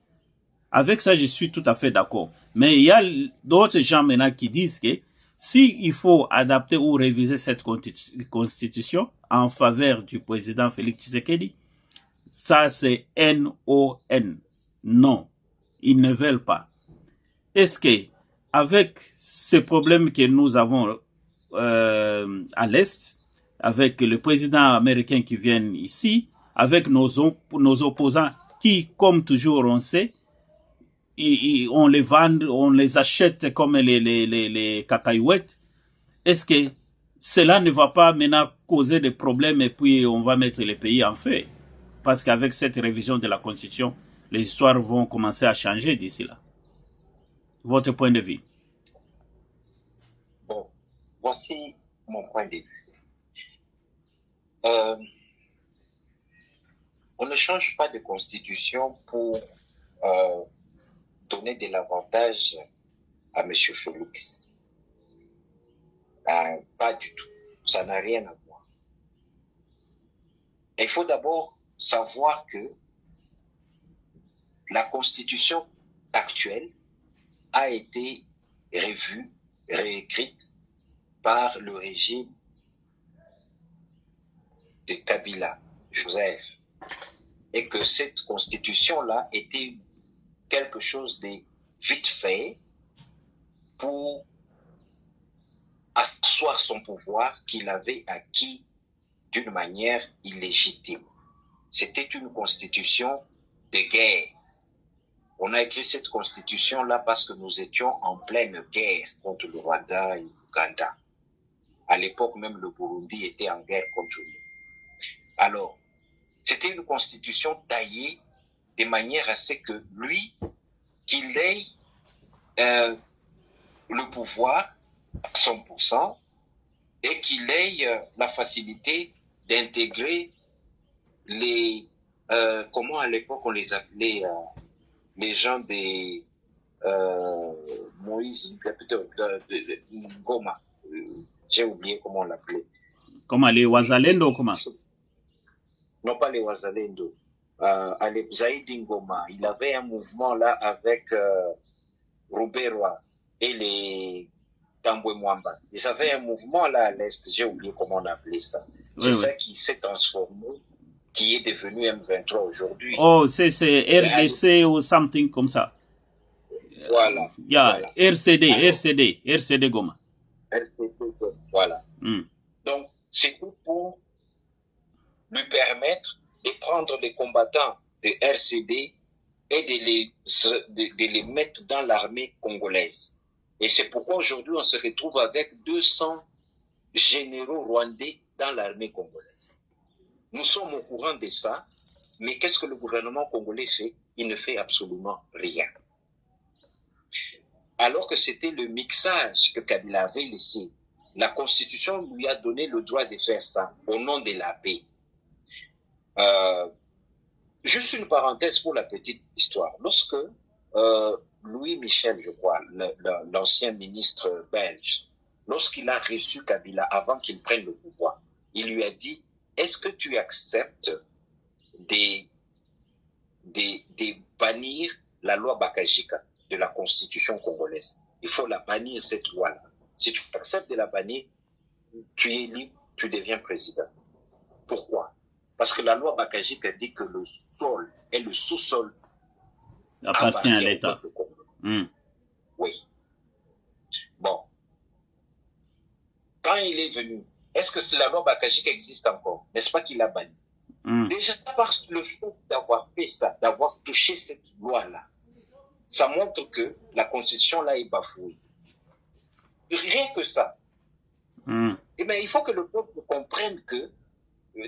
Avec ça, je suis tout à fait d'accord. Mais il y a d'autres gens maintenant qui disent que si il faut adapter ou réviser cette constitution en faveur du président Félix Tshisekedi, ça c'est N-O-N. Non, ils ne veulent pas. Est-ce que avec ces problèmes que nous avons à l'Est, avec le président américain qui vient ici, avec nos opposants qui, comme toujours on sait, on les vend, on les achète comme les cacahuètes. Est-ce que cela ne va pas maintenant causer des problèmes et puis on va mettre les pays en feu? Parce qu'avec cette révision de la Constitution, les histoires vont commencer à changer d'ici là. Votre point de vue? bon, voici mon point de vue. Euh, on ne change pas de constitution pour euh, donner de l'avantage à M. Félix. Pas du tout. Ça n'a rien à voir. Il faut d'abord savoir que la constitution actuelle a été revue, réécrite par le régime de Kabila, Joseph, et que cette constitution-là était quelque chose de vite fait pour asseoir son pouvoir qu'il avait acquis d'une manière illégitime. C'était une constitution de guerre. On a écrit cette constitution-là parce que nous étions en pleine guerre contre le Rwanda et l'Ouganda. À l'époque, même le Burundi était en guerre contre nous. Alors, c'était une constitution taillée de manière à ce que lui, qu'il ait le pouvoir à 100% et qu'il ait la facilité d'intégrer les, comment à l'époque on les appelait, les gens des Moïse, de Ngoma, j'ai oublié comment on l'appelait. Comment les Wazalendo, comment? Non pas les Wazalendo, Zaidi Ngoma, il avait un mouvement là avec Ruberwa et les Tambwe Mwamba. Ils avaient un mouvement là à l'Est, j'ai oublié comment on appelait ça. C'est Oui, oui. ça qui s'est transformé, qui est devenu M23 aujourd'hui. Oh, c'est RDC ou something comme ça. Voilà. Yeah, Voilà. RCD, Alors, RCD Goma. voilà. Mm. Donc, c'est tout pour lui permettre de prendre les combattants de RCD et de les mettre dans l'armée congolaise. Et c'est pourquoi aujourd'hui on se retrouve avec 200 généraux rwandais dans l'armée congolaise. Nous sommes au courant de ça, mais qu'est-ce que le gouvernement congolais fait? Il ne fait absolument rien. Alors que c'était le mixage que Kabila avait laissé. La Constitution lui a donné le droit de faire ça au nom de la paix. Juste une parenthèse pour la petite histoire. Lorsque Louis Michel, je crois, l'ancien ministre belge, lorsqu'il a reçu Kabila avant qu'il prenne le pouvoir, il lui a dit, est-ce que tu acceptes de bannir la loi Bakajika de la constitution congolaise? Il faut la bannir, cette loi-là. Si tu acceptes de la bannir, tu es libre, tu deviens président. Pourquoi? Parce que la loi Bakajika dit que le sol et le sous-sol appartient à l'État. Oui. Bon. Quand il est venu, est-ce que la loi Bakajika existe encore? N'est-ce pas qu'il l'a banni? Déjà, par le fait d'avoir fait ça, d'avoir touché cette loi-là, ça montre que la constitution là est bafouée. Rien que ça. Eh bien, il faut que le peuple comprenne que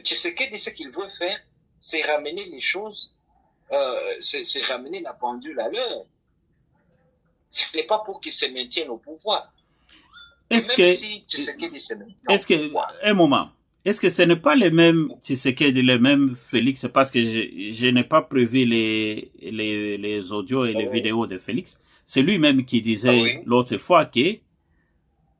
Tshisekedi, ce qu'il veut faire, c'est ramener les choses, c'est ramener la pendule à l'heure. Ce n'est pas pour qu'il se maintienne au pouvoir. Est-ce que ce n'est pas les mêmes Tshisekedi, les mêmes Félix? Parce que je n'ai pas prévu les audios et les vidéos de Félix. C'est lui-même qui disait l'autre fois que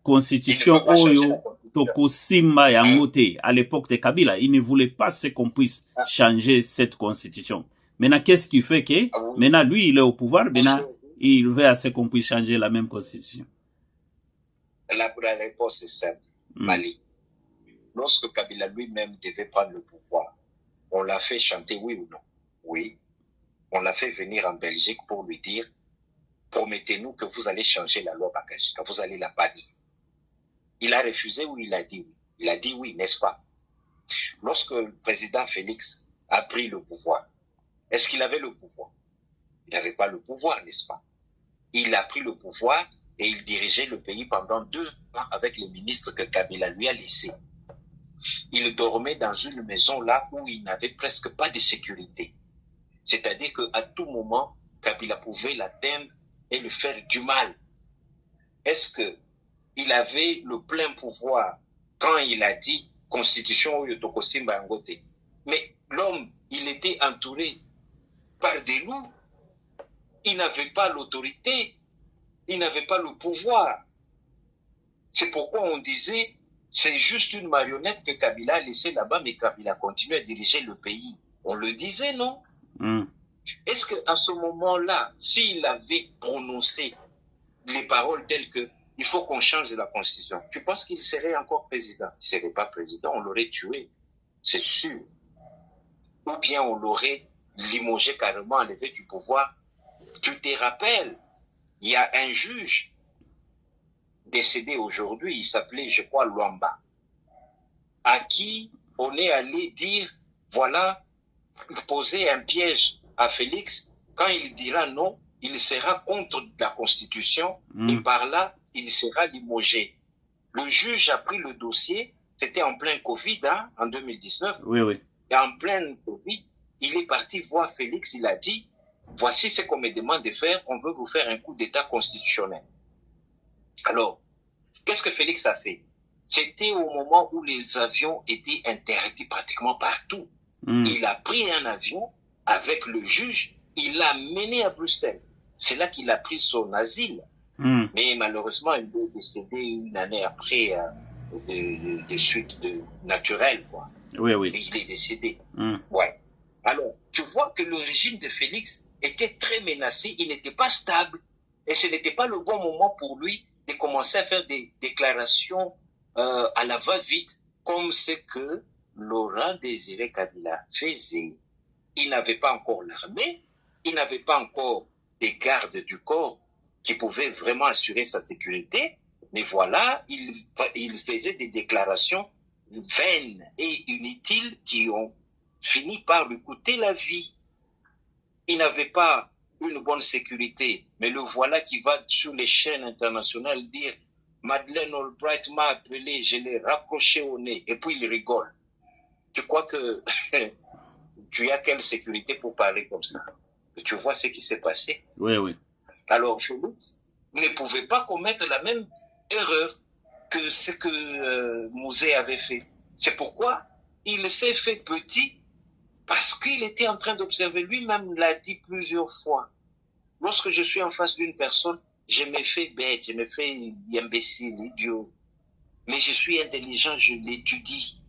Constitution Oyo Tokosimba Yangote à l'époque de Kabila, il ne voulait pas qu'on puisse changer cette constitution. Maintenant, qu'est-ce qui fait que maintenant lui il est au pouvoir, maintenant il veut à ce qu'on puisse changer la même constitution? La réponse est simple, Mali. Lorsque Kabila lui-même devait prendre le pouvoir, on l'a fait chanter, oui ou non? Oui. On l'a fait venir en Belgique pour lui dire, promettez-nous que vous allez changer la loi Bakajika, vous allez la bannir. Il a refusé ou il a dit oui? Il a dit oui, n'est-ce pas? Lorsque le président Félix a pris le pouvoir, est-ce qu'il avait le pouvoir? Il n'avait pas le pouvoir, n'est-ce pas? Il a pris le pouvoir et il dirigeait le pays pendant 2 ans avec les ministres que Kabila lui a laissés. Il dormait dans une maison là où il n'avait presque pas de sécurité. C'est-à-dire qu'à tout moment, Kabila pouvait l'atteindre et lui faire du mal. Est-ce qu'il avait le plein pouvoir quand il a dit Constitution Oyo Tokosimba Yangote? Mais l'homme, il était entouré par des loups. Il n'avait pas l'autorité. Il n'avait pas le pouvoir. C'est pourquoi on disait, c'est juste une marionnette que Kabila a laissée là-bas, mais Kabila continue à diriger le pays. On le disait, non? Est-ce qu'à ce moment-là, s'il avait prononcé les paroles telles que il faut qu'on change la constitution, tu penses qu'il serait encore président? Il ne serait pas président, on l'aurait tué, c'est sûr. Ou bien on l'aurait limogé carrément, enlevé du pouvoir. Tu te rappelles, il y a un juge décédé aujourd'hui, il s'appelait, je crois, Luamba, à qui on est allé dire, voilà, poser un piège à Félix, quand il dira non, il sera contre la Constitution et par là, il sera limogé. Le juge a pris le dossier, c'était en plein Covid, hein, en 2019. Oui, oui. Et en plein Covid, il est parti voir Félix, il a dit, voici ce qu'on me demande de faire, on veut vous faire un coup d'État constitutionnel. Alors, qu'est-ce que Félix a fait? C'était au moment où les avions étaient interdits pratiquement partout. Il a pris un avion avec le juge, il l'a mené à Bruxelles. C'est là qu'il a pris son asile. Mais malheureusement, il est décédé une année après de suites naturelles, quoi. Oui, oui. Et il est décédé. Ouais. Alors, tu vois que le régime de Félix était très menacé, il n'était pas stable, et ce n'était pas le bon moment pour lui de commencer à faire des déclarations à la va-vite, comme ce que Laurent Désiré Kabila faisait. Il n'avait pas encore l'armée, il n'avait pas encore des gardes du corps qui pouvaient vraiment assurer sa sécurité, mais voilà, il faisait des déclarations vaines et inutiles qui ont fini par lui coûter la vie. Il n'avait pas une bonne sécurité, mais le voilà qui va sur les chaînes internationales dire Madeleine Albright m'a appelé, je l'ai raccroché au nez, et puis il rigole. Tu crois que tu as quelle sécurité pour parler comme ça? Tu vois ce qui s'est passé? Oui, oui. Alors, Félix ne pouvait pas commettre la même erreur que ce que Mouzé avait fait. C'est pourquoi il s'est fait petit, parce qu'il était en train d'observer, lui-même l'a dit plusieurs fois. Lorsque je suis en face d'une personne, je me fais bête, je me fais imbécile, idiot. mais je suis intelligent, je l'étudie.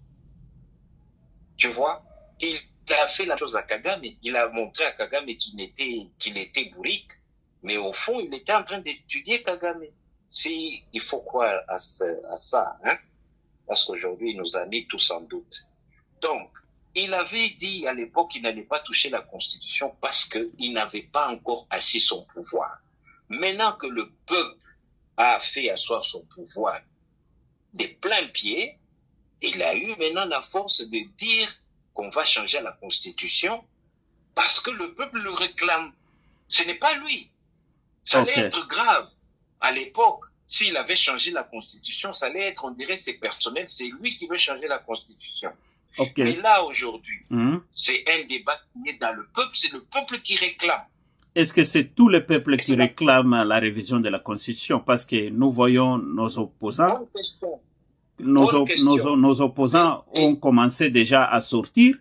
Tu vois, il a fait la chose à Kagame, il a montré à Kagame qu'il était bourrique, mais au fond, il était en train d'étudier Kagame. Si il faut croire à ça, hein, parce qu'aujourd'hui, il nous a mis tous en doute. Donc, il avait dit à l'époque qu'il n'allait pas toucher la Constitution parce qu'il n'avait pas encore assis son pouvoir. Maintenant que le peuple a fait asseoir son pouvoir des pleins pieds, il a eu maintenant la force de dire qu'on va changer la Constitution parce que le peuple le réclame. Ce n'est pas lui. Ça allait être grave. À l'époque, s'il avait changé la Constitution, ça allait être, on dirait, c'est personnel, c'est lui qui veut changer la Constitution. Mais là, aujourd'hui, c'est un débat qui est dans le peuple, c'est le peuple qui réclame. Est-ce que c'est tout le peuple qui réclame la révision de la Constitution? Parce que nous voyons nos opposants, nos opposants ont commencé déjà à sortir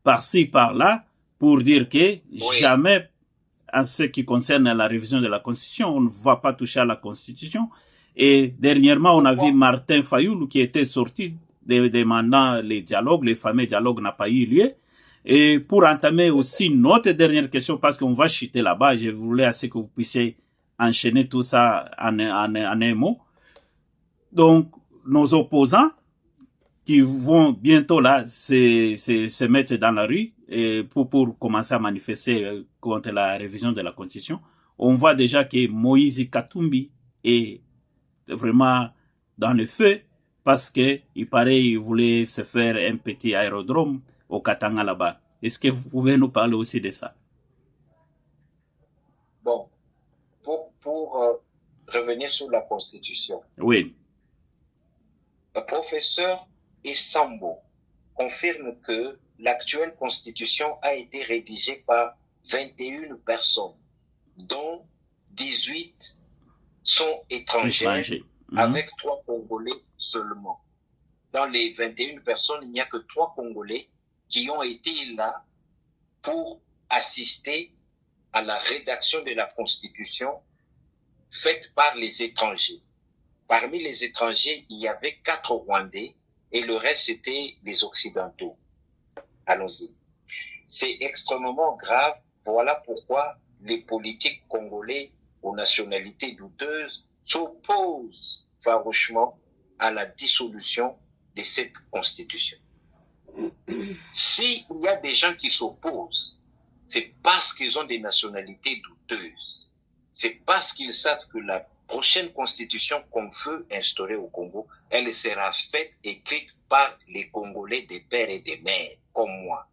par-ci, par-là, pour dire que jamais, en ce qui concerne la révision de la Constitution, on ne va pas toucher à la Constitution. Et dernièrement, on a vu Martin Fayoulou qui était sorti demandant les dialogues, les fameux dialogues n'ont pas eu lieu. Et pour entamer aussi notre dernière question, parce qu'on va chuter là-bas, je voulais assez que vous puissiez enchaîner tout ça en un mot. Donc, nos opposants qui vont bientôt là se mettre dans la rue et pour commencer à manifester contre la révision de la Constitution, on voit déjà que Moïse Katumbi est vraiment dans le feu parce que il paraît qu'il voulait se faire un petit aérodrome au Katanga là-bas. Est-ce que vous pouvez nous parler aussi de ça? Bon, pour revenir sur la Constitution. Oui. Le professeur Essambo confirme que l'actuelle Constitution a été rédigée par 21 personnes, dont 18 sont étrangères, avec 3 Congolais seulement. Dans les 21 personnes, il n'y a que 3 Congolais qui ont été là pour assister à la rédaction de la Constitution faite par les étrangers. Parmi les étrangers, il y avait 4 Rwandais et le reste, c'était les Occidentaux. Allons-y. C'est extrêmement grave. Voilà pourquoi les politiques congolais aux nationalités douteuses s'opposent farouchement à la dissolution de cette constitution. S'il y a des gens qui s'opposent, c'est parce qu'ils ont des nationalités douteuses. C'est parce qu'ils savent que la prochaine constitution qu'on veut instaurer au Congo, elle sera faite, écrite par les Congolais des pères et des mères, comme moi.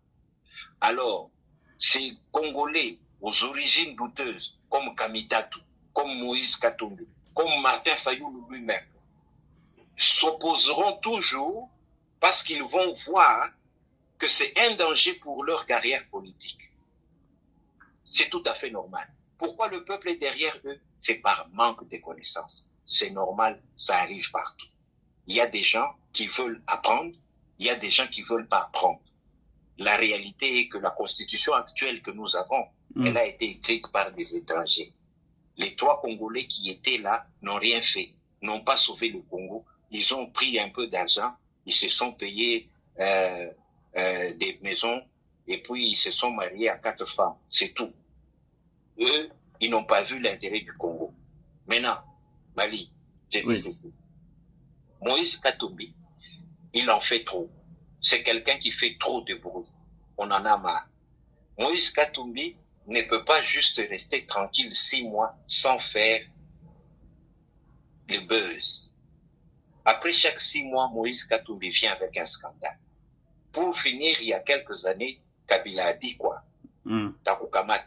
Alors, ces Congolais aux origines douteuses, comme Kamitatu, comme Moïse Katumbi, comme Martin Fayoulou lui-même, s'opposeront toujours parce qu'ils vont voir que c'est un danger pour leur carrière politique. C'est tout à fait normal. Pourquoi le peuple est derrière eux? C'est par manque de connaissances. C'est normal, ça arrive partout. Il y a des gens qui veulent apprendre, il y a des gens qui ne veulent pas apprendre. La réalité est que la constitution actuelle que nous avons, elle a été écrite par des étrangers. Les 3 Congolais qui étaient là n'ont rien fait, n'ont pas sauvé le Congo. Ils ont pris un peu d'argent, ils se sont payés des maisons et puis ils se sont mariés à 4 femmes. C'est tout. Eux, ils n'ont pas vu l'intérêt du Congo. Maintenant, Mali, j'ai dit ceci. Moïse Katumbi, il en fait trop. C'est quelqu'un qui fait trop de bruit. On en a marre. Moïse Katumbi ne peut pas juste rester tranquille 6 mois sans faire le buzz. Après chaque 6 mois, Moïse Katumbi vient avec un scandale. Pour finir, il y a quelques années, Kabila a dit quoi? Takukamat.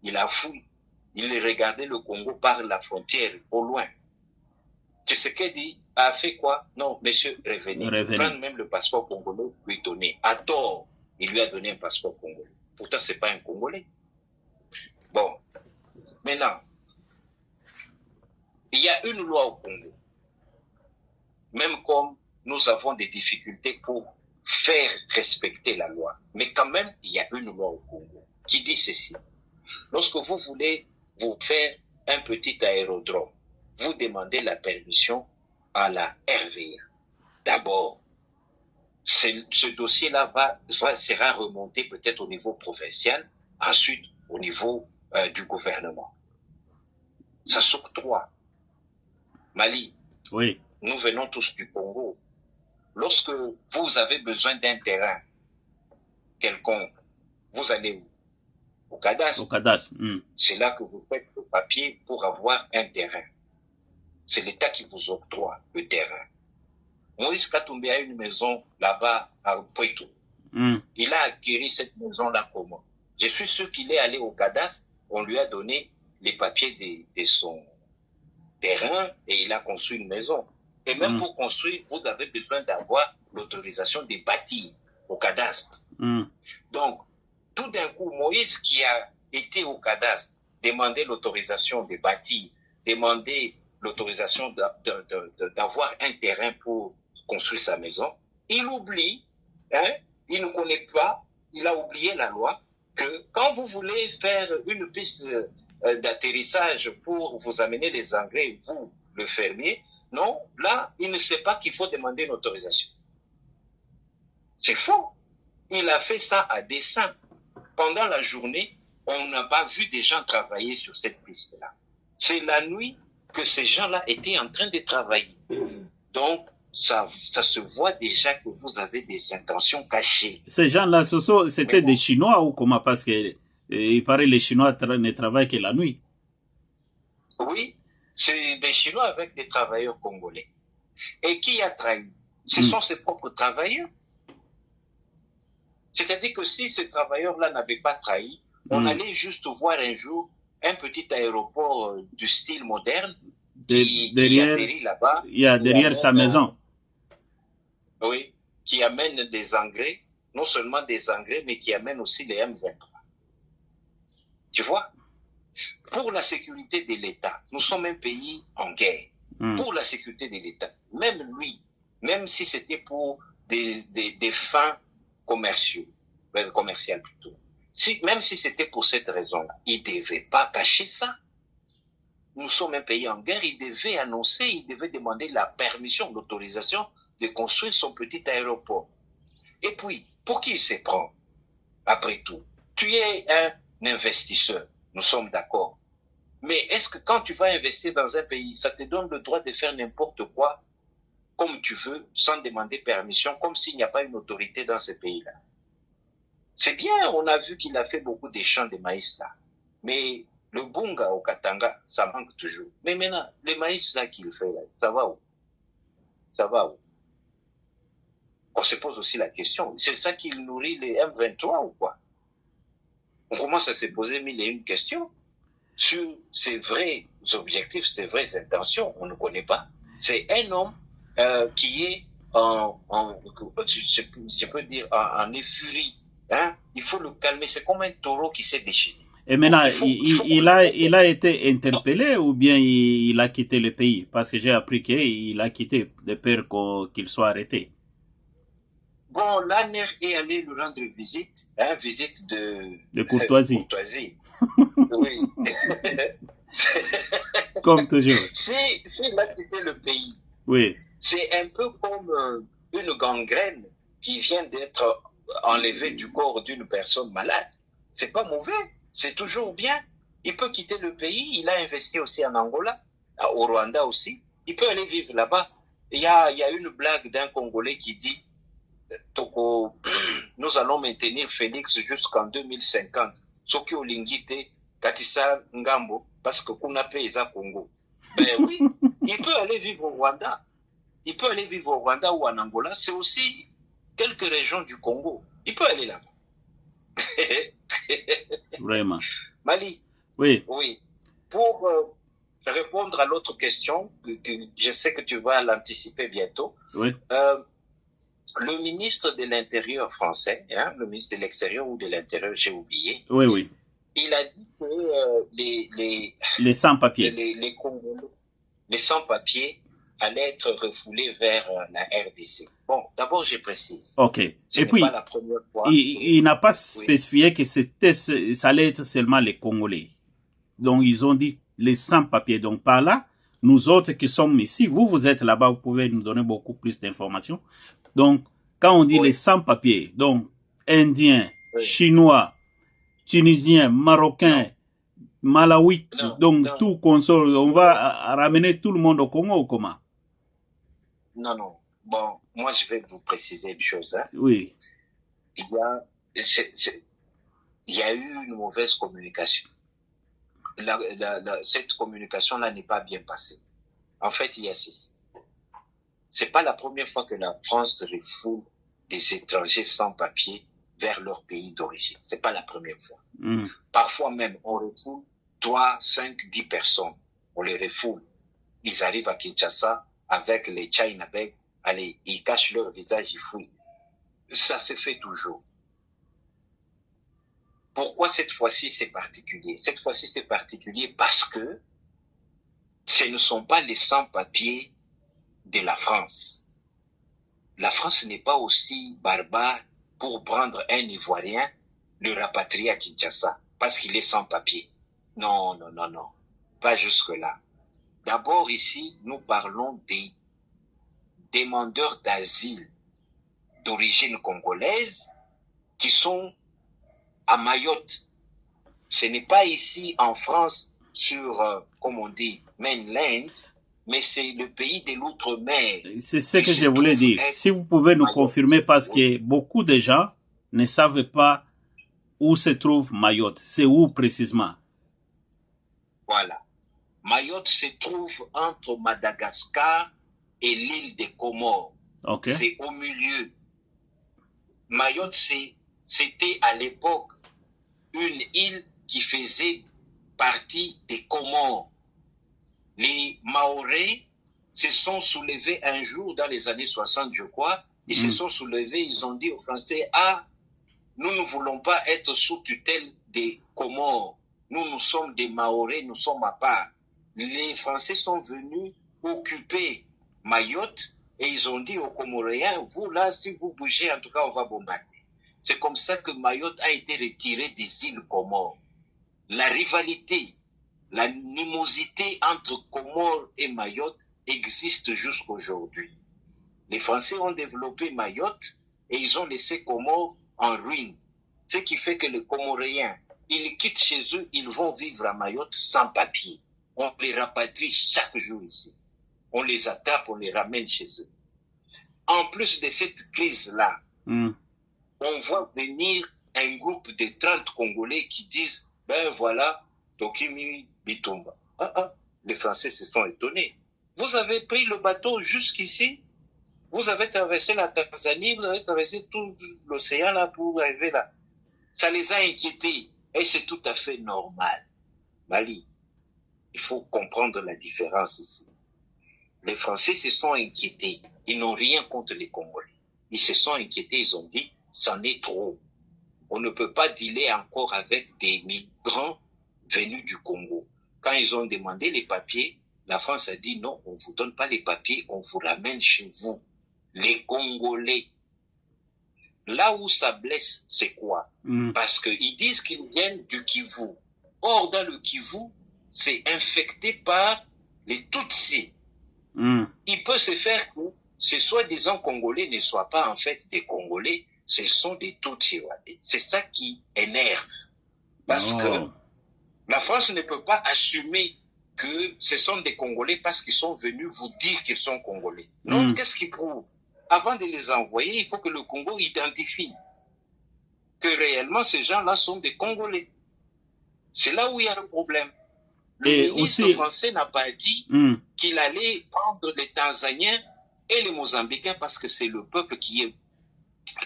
Il a fouillé. Il regardait le Congo par la frontière, au loin. Tshisekedi a fait quoi? Non, monsieur, revenez. Prendre même le passeport congolais, lui donner. À tort, il lui a donné un passeport congolais. Pourtant, ce n'est pas un Congolais. Bon, maintenant, il y a une loi au Congo. Même comme nous avons des difficultés pour faire respecter la loi. Mais quand même, il y a une loi au Congo qui dit ceci. Lorsque vous voulez vous faire un petit aérodrome, vous demandez la permission à la RVA. D'abord, ce dossier-là sera remonté peut-être au niveau provincial, ensuite au niveau du gouvernement. Ça s'octroie. Mali, Oui. nous venons tous du Congo. Lorsque vous avez besoin d'un terrain quelconque, vous allez où? Au cadastre. Au cadastre. C'est là que vous faites le papier pour avoir un terrain. C'est l'État qui vous octroie le terrain. Moïse Katumbi a une maison là-bas à Poitou. Il a acquis cette maison-là comment? Je suis sûr qu'il est allé au cadastre, on lui a donné les papiers de son terrain et il a construit une maison. Et même pour construire, vous avez besoin d'avoir l'autorisation de bâtir au cadastre. Donc, tout d'un coup, Moïse qui a été au cadastre, demander l'autorisation de bâtir, demander l'autorisation d'avoir un terrain pour construire sa maison, il oublie, il ne connaît pas, il a oublié la loi, que quand vous voulez faire une piste d'atterrissage pour vous amener les engrais, vous, le fermier, non, là, il ne sait pas qu'il faut demander une autorisation. C'est faux. Il a fait ça à dessein. Pendant la journée, on n'a pas vu des gens travailler sur cette piste-là. C'est la nuit que ces gens-là étaient en train de travailler. Donc, ça se voit déjà que vous avez des intentions cachées. Ces gens-là, c'était des Chinois ou comment? Parce que il paraît que les Chinois ne travaillent que la nuit. Oui, c'est des Chinois avec des travailleurs congolais. Et qui a trahi? Ce sont ses propres travailleurs. C'est-à-dire que si ces travailleurs-là n'avaient pas trahi, on allait juste voir un jour un petit aéroport du style moderne qui atterrit là-bas. Il y a derrière sa maison. Oui, qui amène des engrais, non seulement des engrais, mais qui amène aussi les M23. Tu vois? Pour la sécurité de l'État, nous sommes un pays en guerre. Pour la sécurité de l'État, même lui, même si c'était pour des fins commerciales plutôt, même si c'était pour cette raison-là, il ne devait pas cacher ça. Nous sommes un pays en guerre, il devait annoncer, il devait demander la permission, l'autorisation de construire son petit aéroport. Et puis, pour qui il se prend? Après tout, tu es un investisseur, nous sommes d'accord. Mais est-ce que quand tu vas investir dans un pays, ça te donne le droit de faire n'importe quoi, comme tu veux, sans demander permission, comme s'il n'y a pas une autorité dans ce pays-là? C'est bien, on a vu qu'il a fait beaucoup de champs de maïs là. Mais le bunga au Katanga, ça manque toujours. Mais maintenant, le maïs là qu'il fait là, ça va où? Ça va où? On se pose aussi la question, c'est ça qui nourrit les M23 ou quoi? On commence à se poser mille et une questions sur ses vrais objectifs, ses vraies intentions, on ne connaît pas. C'est un homme qui est je peux dire, en effurie. Hein? Il faut le calmer, c'est comme un taureau qui s'est déchaîné. Et maintenant, il a été interpellé ou bien il a quitté le pays? Parce que j'ai appris qu'il a quitté de peur qu'il soit arrêté. Bon, l'ANER est allé lui rendre visite, visite de courtoisie. Oui. Comme toujours. S'il a quitté le pays, oui. C'est un peu comme une gangrène qui vient d'être enlevée du corps d'une personne malade. C'est pas mauvais, c'est toujours bien. Il peut quitter le pays, il a investi aussi en Angola, au Rwanda aussi. Il peut aller vivre là-bas. Il y a une blague d'un Congolais qui dit Toko, nous allons maintenir Félix jusqu'en 2050. Soki Olingite, Katissa Ngambo, parce que Kunape est à Congo. Ben oui, il peut aller vivre au Rwanda. Il peut aller vivre au Rwanda ou en Angola. C'est aussi quelques régions du Congo. Il peut aller là-bas. Vraiment. Mali. Oui. Oui. Pour répondre à l'autre question, que je sais que tu vas l'anticiper bientôt. Oui. Le ministre de l'Intérieur français, le ministre de l'Extérieur ou de l'Intérieur, j'ai oublié. Oui, oui. Il a dit que les sans-papiers. Les sans-papiers allaient être refoulés vers la RDC. Bon, d'abord, je précise. OK. Et puis, pas la première fois. Il n'a pas spécifié que ça allait être seulement les Congolais. Donc, ils ont dit les sans-papiers. Donc, par là, nous autres qui sommes ici, vous êtes là-bas, vous pouvez nous donner beaucoup plus d'informations. Donc, quand on dit les sans-papiers, donc Indiens, Chinois, Tunisiens, Marocains, Malawites, donc tout console, on va ramener tout le monde au Congo ou comment? Non. Bon, moi je vais vous préciser une chose. Hein. Oui. Il y a eu une mauvaise communication. Cette communication-là n'est pas bien passée. En fait, il y a ceci. C'est pas la première fois que la France refoule des étrangers sans papier vers leur pays d'origine. C'est pas la première fois. Parfois même, on refoule 3, 5, 10 personnes. On les refoule. Ils arrivent à Kinshasa avec les China Bags. Allez, ils cachent leur visage, ils fouillent. Ça se fait toujours. Pourquoi cette fois-ci c'est particulier? Cette fois-ci c'est particulier parce que ce ne sont pas les sans-papiers de la France. La France n'est pas aussi barbare pour prendre un Ivoirien, le rapatrier à Kinshasa, parce qu'il est sans papier. Non. Pas jusque-là. D'abord ici, nous parlons des demandeurs d'asile d'origine congolaise qui sont à Mayotte. Ce n'est pas ici en France sur, comme on dit, mainland, mais c'est le pays de l'outre-mer. C'est ce que je voulais dire. Si vous pouvez nous confirmer, parce que beaucoup de gens ne savent pas où se trouve Mayotte. C'est où précisément? Voilà. Mayotte se trouve entre Madagascar et l'île des Comores. Okay. C'est au milieu. Mayotte, c'était à l'époque une île qui faisait partie des Comores. Les Mahorais se sont soulevés un jour dans les années 60, je crois. Ils se sont soulevés, ils ont dit aux Français, nous ne voulons pas être sous tutelle des Comores. Nous sommes des Mahorais, nous sommes à part. Les Français sont venus occuper Mayotte et ils ont dit aux Comoréens, vous là, si vous bougez, en tout cas, on va bombarder. C'est comme ça que Mayotte a été retirée des îles Comores. La rivalité, l'animosité entre Comores et Mayotte existe jusqu'aujourd'hui. Les Français ont développé Mayotte et ils ont laissé Comores en ruine. Ce qui fait que les Comoréens, ils quittent chez eux, ils vont vivre à Mayotte sans papier. On les rapatrie chaque jour ici. On les attrape, on les ramène chez eux. En plus de cette crise-là, on voit venir un groupe de 30 Congolais qui disent, ben voilà, Tokimi Bitumba. Les Français se sont étonnés. Vous avez pris le bateau jusqu'ici, vous avez traversé la Tanzanie, vous avez traversé tout l'océan là pour arriver là. Ça les a inquiétés et c'est tout à fait normal. Mali, il faut comprendre la différence ici. Les Français se sont inquiétés. Ils n'ont rien contre les Congolais. Ils se sont inquiétés, ils ont dit, c'en est trop. On ne peut pas dealer encore avec des migrants venus du Congo. Quand ils ont demandé les papiers, la France a dit non, on ne vous donne pas les papiers, on vous ramène chez vous. Les Congolais. Là où ça blesse, c'est quoi? Parce qu'ils disent qu'ils viennent du Kivu. Or, dans le Kivu, c'est infecté par les Tutsis. Il peut se faire que ces soi-disant Congolais ne soient pas en fait des Congolais, ce sont des Tutsis. C'est ça qui énerve. Parce que la France ne peut pas assumer que ce sont des Congolais parce qu'ils sont venus vous dire qu'ils sont Congolais. Non, qu'est-ce qu'ils prouvent? Avant de les envoyer, il faut que le Congo identifie que réellement ces gens-là sont des Congolais. C'est là où il y a le problème. Le ministre français n'a pas dit qu'il allait prendre les Tanzaniens et les Mozambicains parce que c'est le peuple qui est...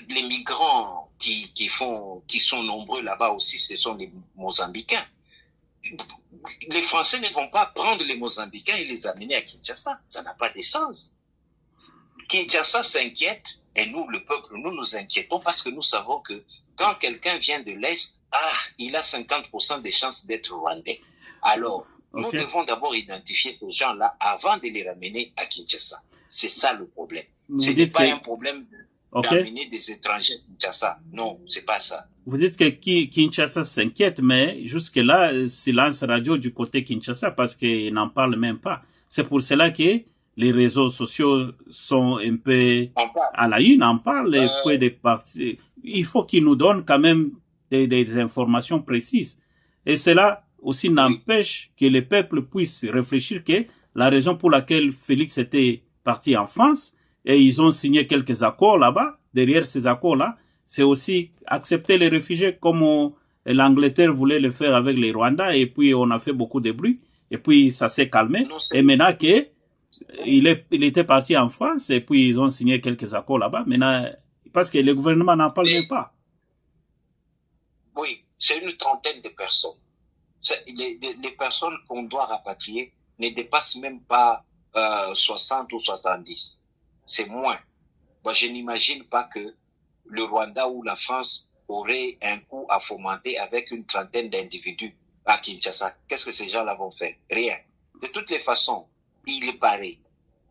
Les migrants qui sont nombreux là-bas aussi, ce sont les Mozambicains. Les Français ne vont pas prendre les Mozambicains et les amener à Kinshasa. Ça n'a pas de sens. Kinshasa s'inquiète et nous, le peuple, nous nous inquiétons parce que nous savons que quand quelqu'un vient de l'Est, il a 50% de chances d'être rwandais. Alors, nous devons d'abord identifier ces gens-là avant de les ramener à Kinshasa. C'est ça le problème. Ce n'est pas un problème d'amener des étrangers à Kinshasa. Non, c'est pas ça. Vous dites que Kinshasa s'inquiète, mais jusque-là, silence radio du côté Kinshasa parce qu'ils n'en parlent même pas. C'est pour cela que les réseaux sociaux sont un peu à la une, on parle, il faut qu'ils nous donnent quand même des informations précises. Et cela aussi n'empêche que les peuples puissent réfléchir que la raison pour laquelle Félix était parti en France, et ils ont signé quelques accords là-bas, derrière ces accords-là, c'est aussi accepter les réfugiés comme l'Angleterre voulait le faire avec les Rwandais, et puis on a fait beaucoup de bruit, et puis ça s'est calmé. Et maintenant il était parti en France, et puis ils ont signé quelques accords là-bas, maintenant, parce que le gouvernement n'en parle même pas. Oui, c'est une trentaine de personnes. Les personnes qu'on doit rapatrier ne dépassent même pas 60 ou 70. C'est moins. Moi, je n'imagine pas que le Rwanda ou la France aurait un coup à fomenter avec une trentaine d'individus à Kinshasa. Qu'est-ce que ces gens-là vont faire? Rien. De toutes les façons, il paraît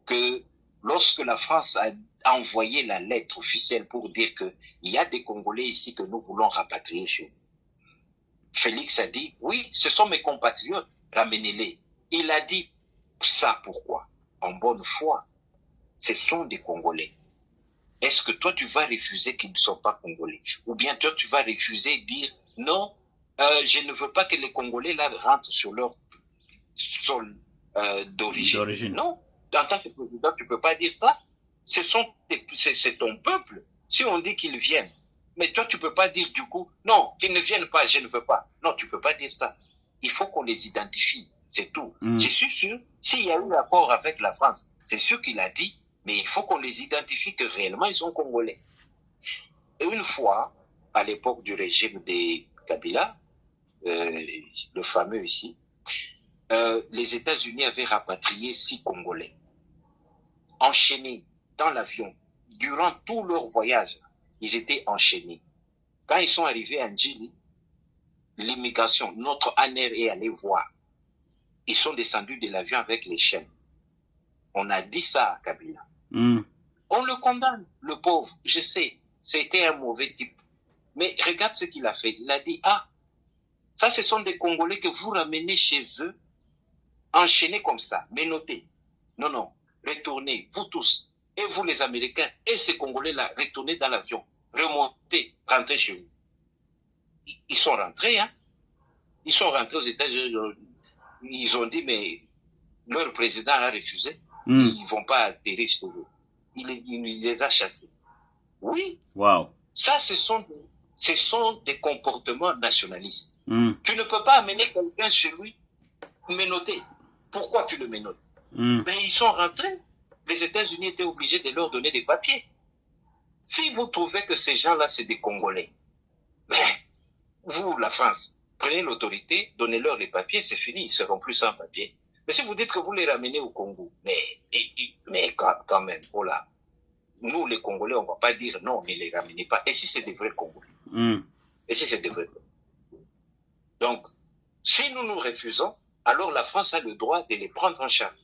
que lorsque la France a envoyé la lettre officielle pour dire qu'il y a des Congolais ici que nous voulons rapatrier chez vous, Félix a dit, oui, ce sont mes compatriotes, ramenez-les. Il a dit ça pourquoi? En bonne foi. Ce sont des Congolais. Est-ce que toi, tu vas refuser qu'ils ne sont pas Congolais? Ou bien toi, tu vas refuser de dire, non, je ne veux pas que les Congolais là rentrent sur leur sol d'origine. Non, en tant que président, tu ne peux pas dire ça. C'est ton peuple. Si on dit qu'ils viennent, mais toi, tu ne peux pas dire du coup, non, qu'ils ne viennent pas, je ne veux pas. Non, tu ne peux pas dire ça. Il faut qu'on les identifie, c'est tout. Je suis sûr, s'il y a eu accord avec la France, c'est sûr qu'il a dit, mais il faut qu'on les identifie que réellement ils sont Congolais. Et une fois, à l'époque du régime des Kabila, le fameux ici, les États-Unis avaient rapatrié 6 Congolais, enchaînés dans l'avion. Durant tout leur voyage, ils étaient enchaînés. Quand ils sont arrivés à Ndjili, l'immigration, notre ANR est allé voir. Ils sont descendus de l'avion avec les chaînes. On a dit ça à Kabila. On le condamne, le pauvre, je sais, c'était un mauvais type. Mais regarde ce qu'il a fait. Il a dit, ah, ça ce sont des Congolais que vous ramenez chez eux, enchaînés comme ça, mais notez. Non, non, retournez, vous tous, et vous les Américains, et ces Congolais-là, retournez dans l'avion, remontez, rentrez chez vous. Ils sont rentrés, hein. Ils sont rentrés aux États-Unis, ils ont dit, mais leur président a refusé, ils ne vont pas atterrir chez eux. Il les a chassés. Oui. Wow. Ça, ce sont des comportements nationalistes. Tu ne peux pas amener quelqu'un chez lui, menotter. Pourquoi tu le menottes? Mais ils sont rentrés. Les États-Unis étaient obligés de leur donner des papiers. Si vous trouvez que ces gens-là, c'est des Congolais, mais vous, la France, prenez l'autorité, donnez-leur les papiers, c'est fini, ils ne seront plus sans papiers. Mais si vous dites que vous les ramenez au Congo, mais quand même, oh là, nous les Congolais, on ne va pas dire non, ne les ramenez pas. Et si c'est des vrais Congolais? Et si c'est des vrais Congolais? Donc, si nous nous refusons, alors la France a le droit de les prendre en charge.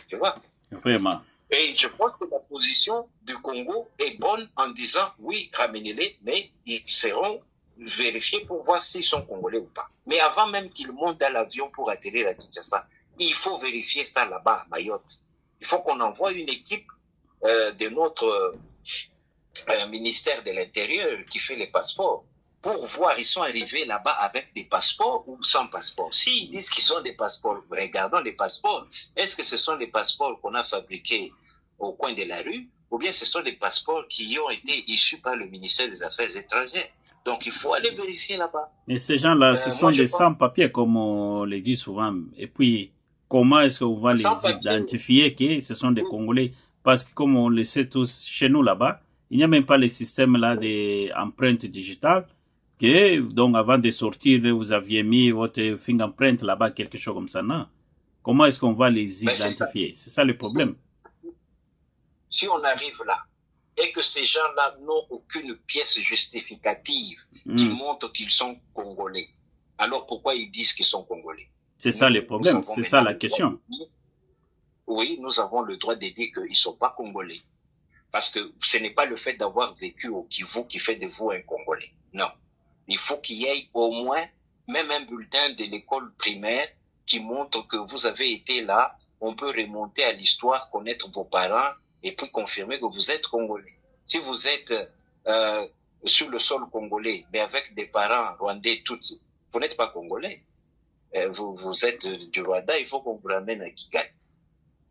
Tu vois? Vraiment. Et je pense que la position du Congo est bonne en disant oui, ramenez-les, mais ils seront vérifiés pour voir s'ils sont Congolais ou pas. Mais avant même qu'ils montent dans l'avion pour atterrir à Kinshasa, il faut vérifier ça là-bas à Mayotte. Il faut qu'on envoie une équipe de notre ministère de l'Intérieur qui fait les passeports pour voir ils sont arrivés là-bas avec des passeports ou sans passeport. S'ils disent qu'ils sont des passeports, regardons les passeports. Est-ce que ce sont des passeports qu'on a fabriqués au coin de la rue ou bien ce sont des passeports qui ont été issus par le ministère des Affaires étrangères? Donc il faut aller vérifier là-bas. Et ces gens-là, ce sont des sans-papiers comme on le dit souvent. Et puis, comment est-ce qu'on va les identifier que ce sont des Congolais? Parce que comme on le sait tous, chez nous là-bas, il n'y a même pas le système là des empreintes digitales. Donc avant de sortir, vous aviez mis votre fingerprint là-bas, quelque chose comme ça, non? Comment est-ce qu'on va les identifier? C'est ça le problème. Si on arrive là, et que ces gens-là n'ont aucune pièce justificative qui montre qu'ils sont Congolais, alors pourquoi ils disent qu'ils sont Congolais? C'est ça le problème, c'est ça la question. Oui, nous avons le droit de dire qu'ils ne sont pas Congolais. Parce que ce n'est pas le fait d'avoir vécu au Kivu qui fait de vous un Congolais. Non. Il faut qu'il y ait au moins, même un bulletin de l'école primaire qui montrent que vous avez été là. On peut remonter à l'histoire, connaître vos parents et puis confirmer que vous êtes Congolais. Si vous êtes sur le sol congolais, mais avec des parents rwandais, Tutsi, vous n'êtes pas Congolais. Vous êtes du Rwanda, il faut qu'on vous ramène à Kigali.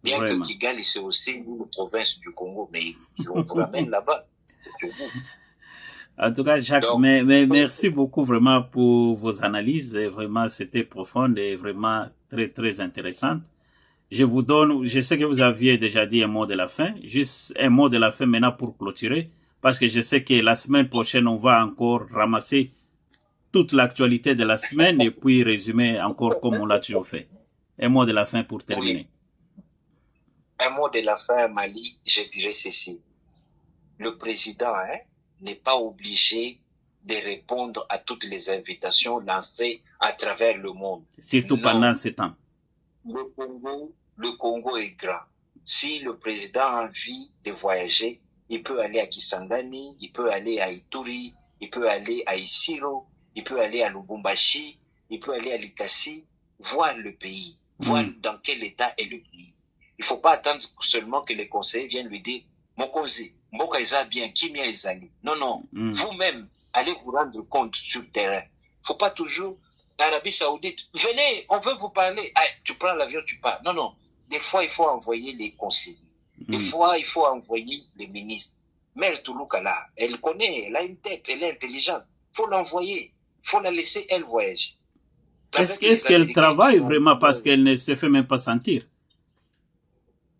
Bien Vraiment. que Kigali, c'est aussi une province du Congo, mais on vous ramène là-bas. En tout cas, Jacques, Donc, merci beaucoup vraiment pour vos analyses. Et vraiment, c'était profonde et vraiment très, très intéressante. Je sais que vous aviez déjà dit un mot de la fin. Juste un mot de la fin maintenant pour clôturer. Parce que je sais que la semaine prochaine, on va encore ramasser toute l'actualité de la semaine et puis résumer encore comme on l'a toujours fait. Un mot de la fin pour terminer. Oui. Un mot de la fin, Mali, je dirais ceci. Le président n'est pas obligé de répondre à toutes les invitations lancées à travers le monde. Surtout pendant ce temps. Le Congo est grand. Si le président a envie de voyager, il peut aller à Kisangani, il peut aller à Ituri, il peut aller à Isiro, il peut aller à Lubumbashi, il peut aller à Likasi, voir le pays, voir dans quel état est le pays. Il ne faut pas attendre seulement que les conseillers viennent lui dire « Mokonzi, Mboka eza bien, Kimia ezali ». Non, non, vous-même, allez vous rendre compte sur le terrain. Il ne faut pas toujours, l'Arabie Saoudite, venez, on veut vous parler. Ah, tu prends l'avion, tu pars. Non, non, des fois, il faut envoyer les conseillers. Des fois, il faut envoyer les ministres. Mère Touloukala, elle connaît, elle a une tête, elle est intelligente. Il faut l'envoyer, il faut la laisser, elle voyage. Est-ce qu'elle travaille vraiment parce qu'elle ne se fait même pas sentir?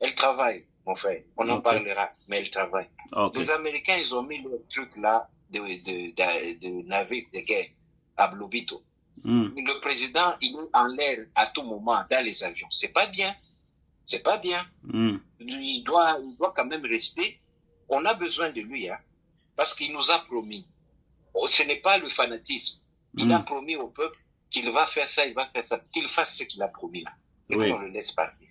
Elle travaille, mon frère. On en parlera, mais elle travaille. Les Américains, ils ont mis le truc là de navire de guerre à Blobito. Le président, il est en l'air à tout moment dans les avions. C'est pas bien. C'est pas bien. Il doit quand même rester. On a besoin de lui, parce qu'il nous a promis. Ce n'est pas le fanatisme. Il a promis au peuple qu'il va faire ça, il va faire ça. Qu'il fasse ce qu'il a promis là. Et on le laisse partir.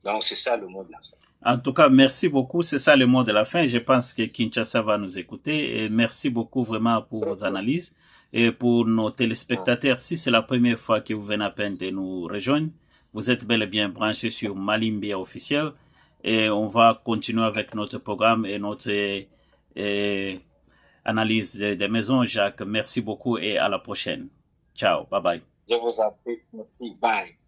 Donc, c'est ça le mot de la fin. En tout cas, merci beaucoup. C'est ça le mot de la fin. Je pense que Kinshasa va nous écouter. Et merci beaucoup vraiment pour vos analyses. Et pour nos téléspectateurs, si c'est la première fois que vous venez à peine de nous rejoindre, vous êtes bel et bien branchés sur Malimbia officiel. Et on va continuer avec notre programme et notre analyse des maisons. Jacques, merci beaucoup et à la prochaine. Ciao, bye bye. Je vous en prie, merci, bye.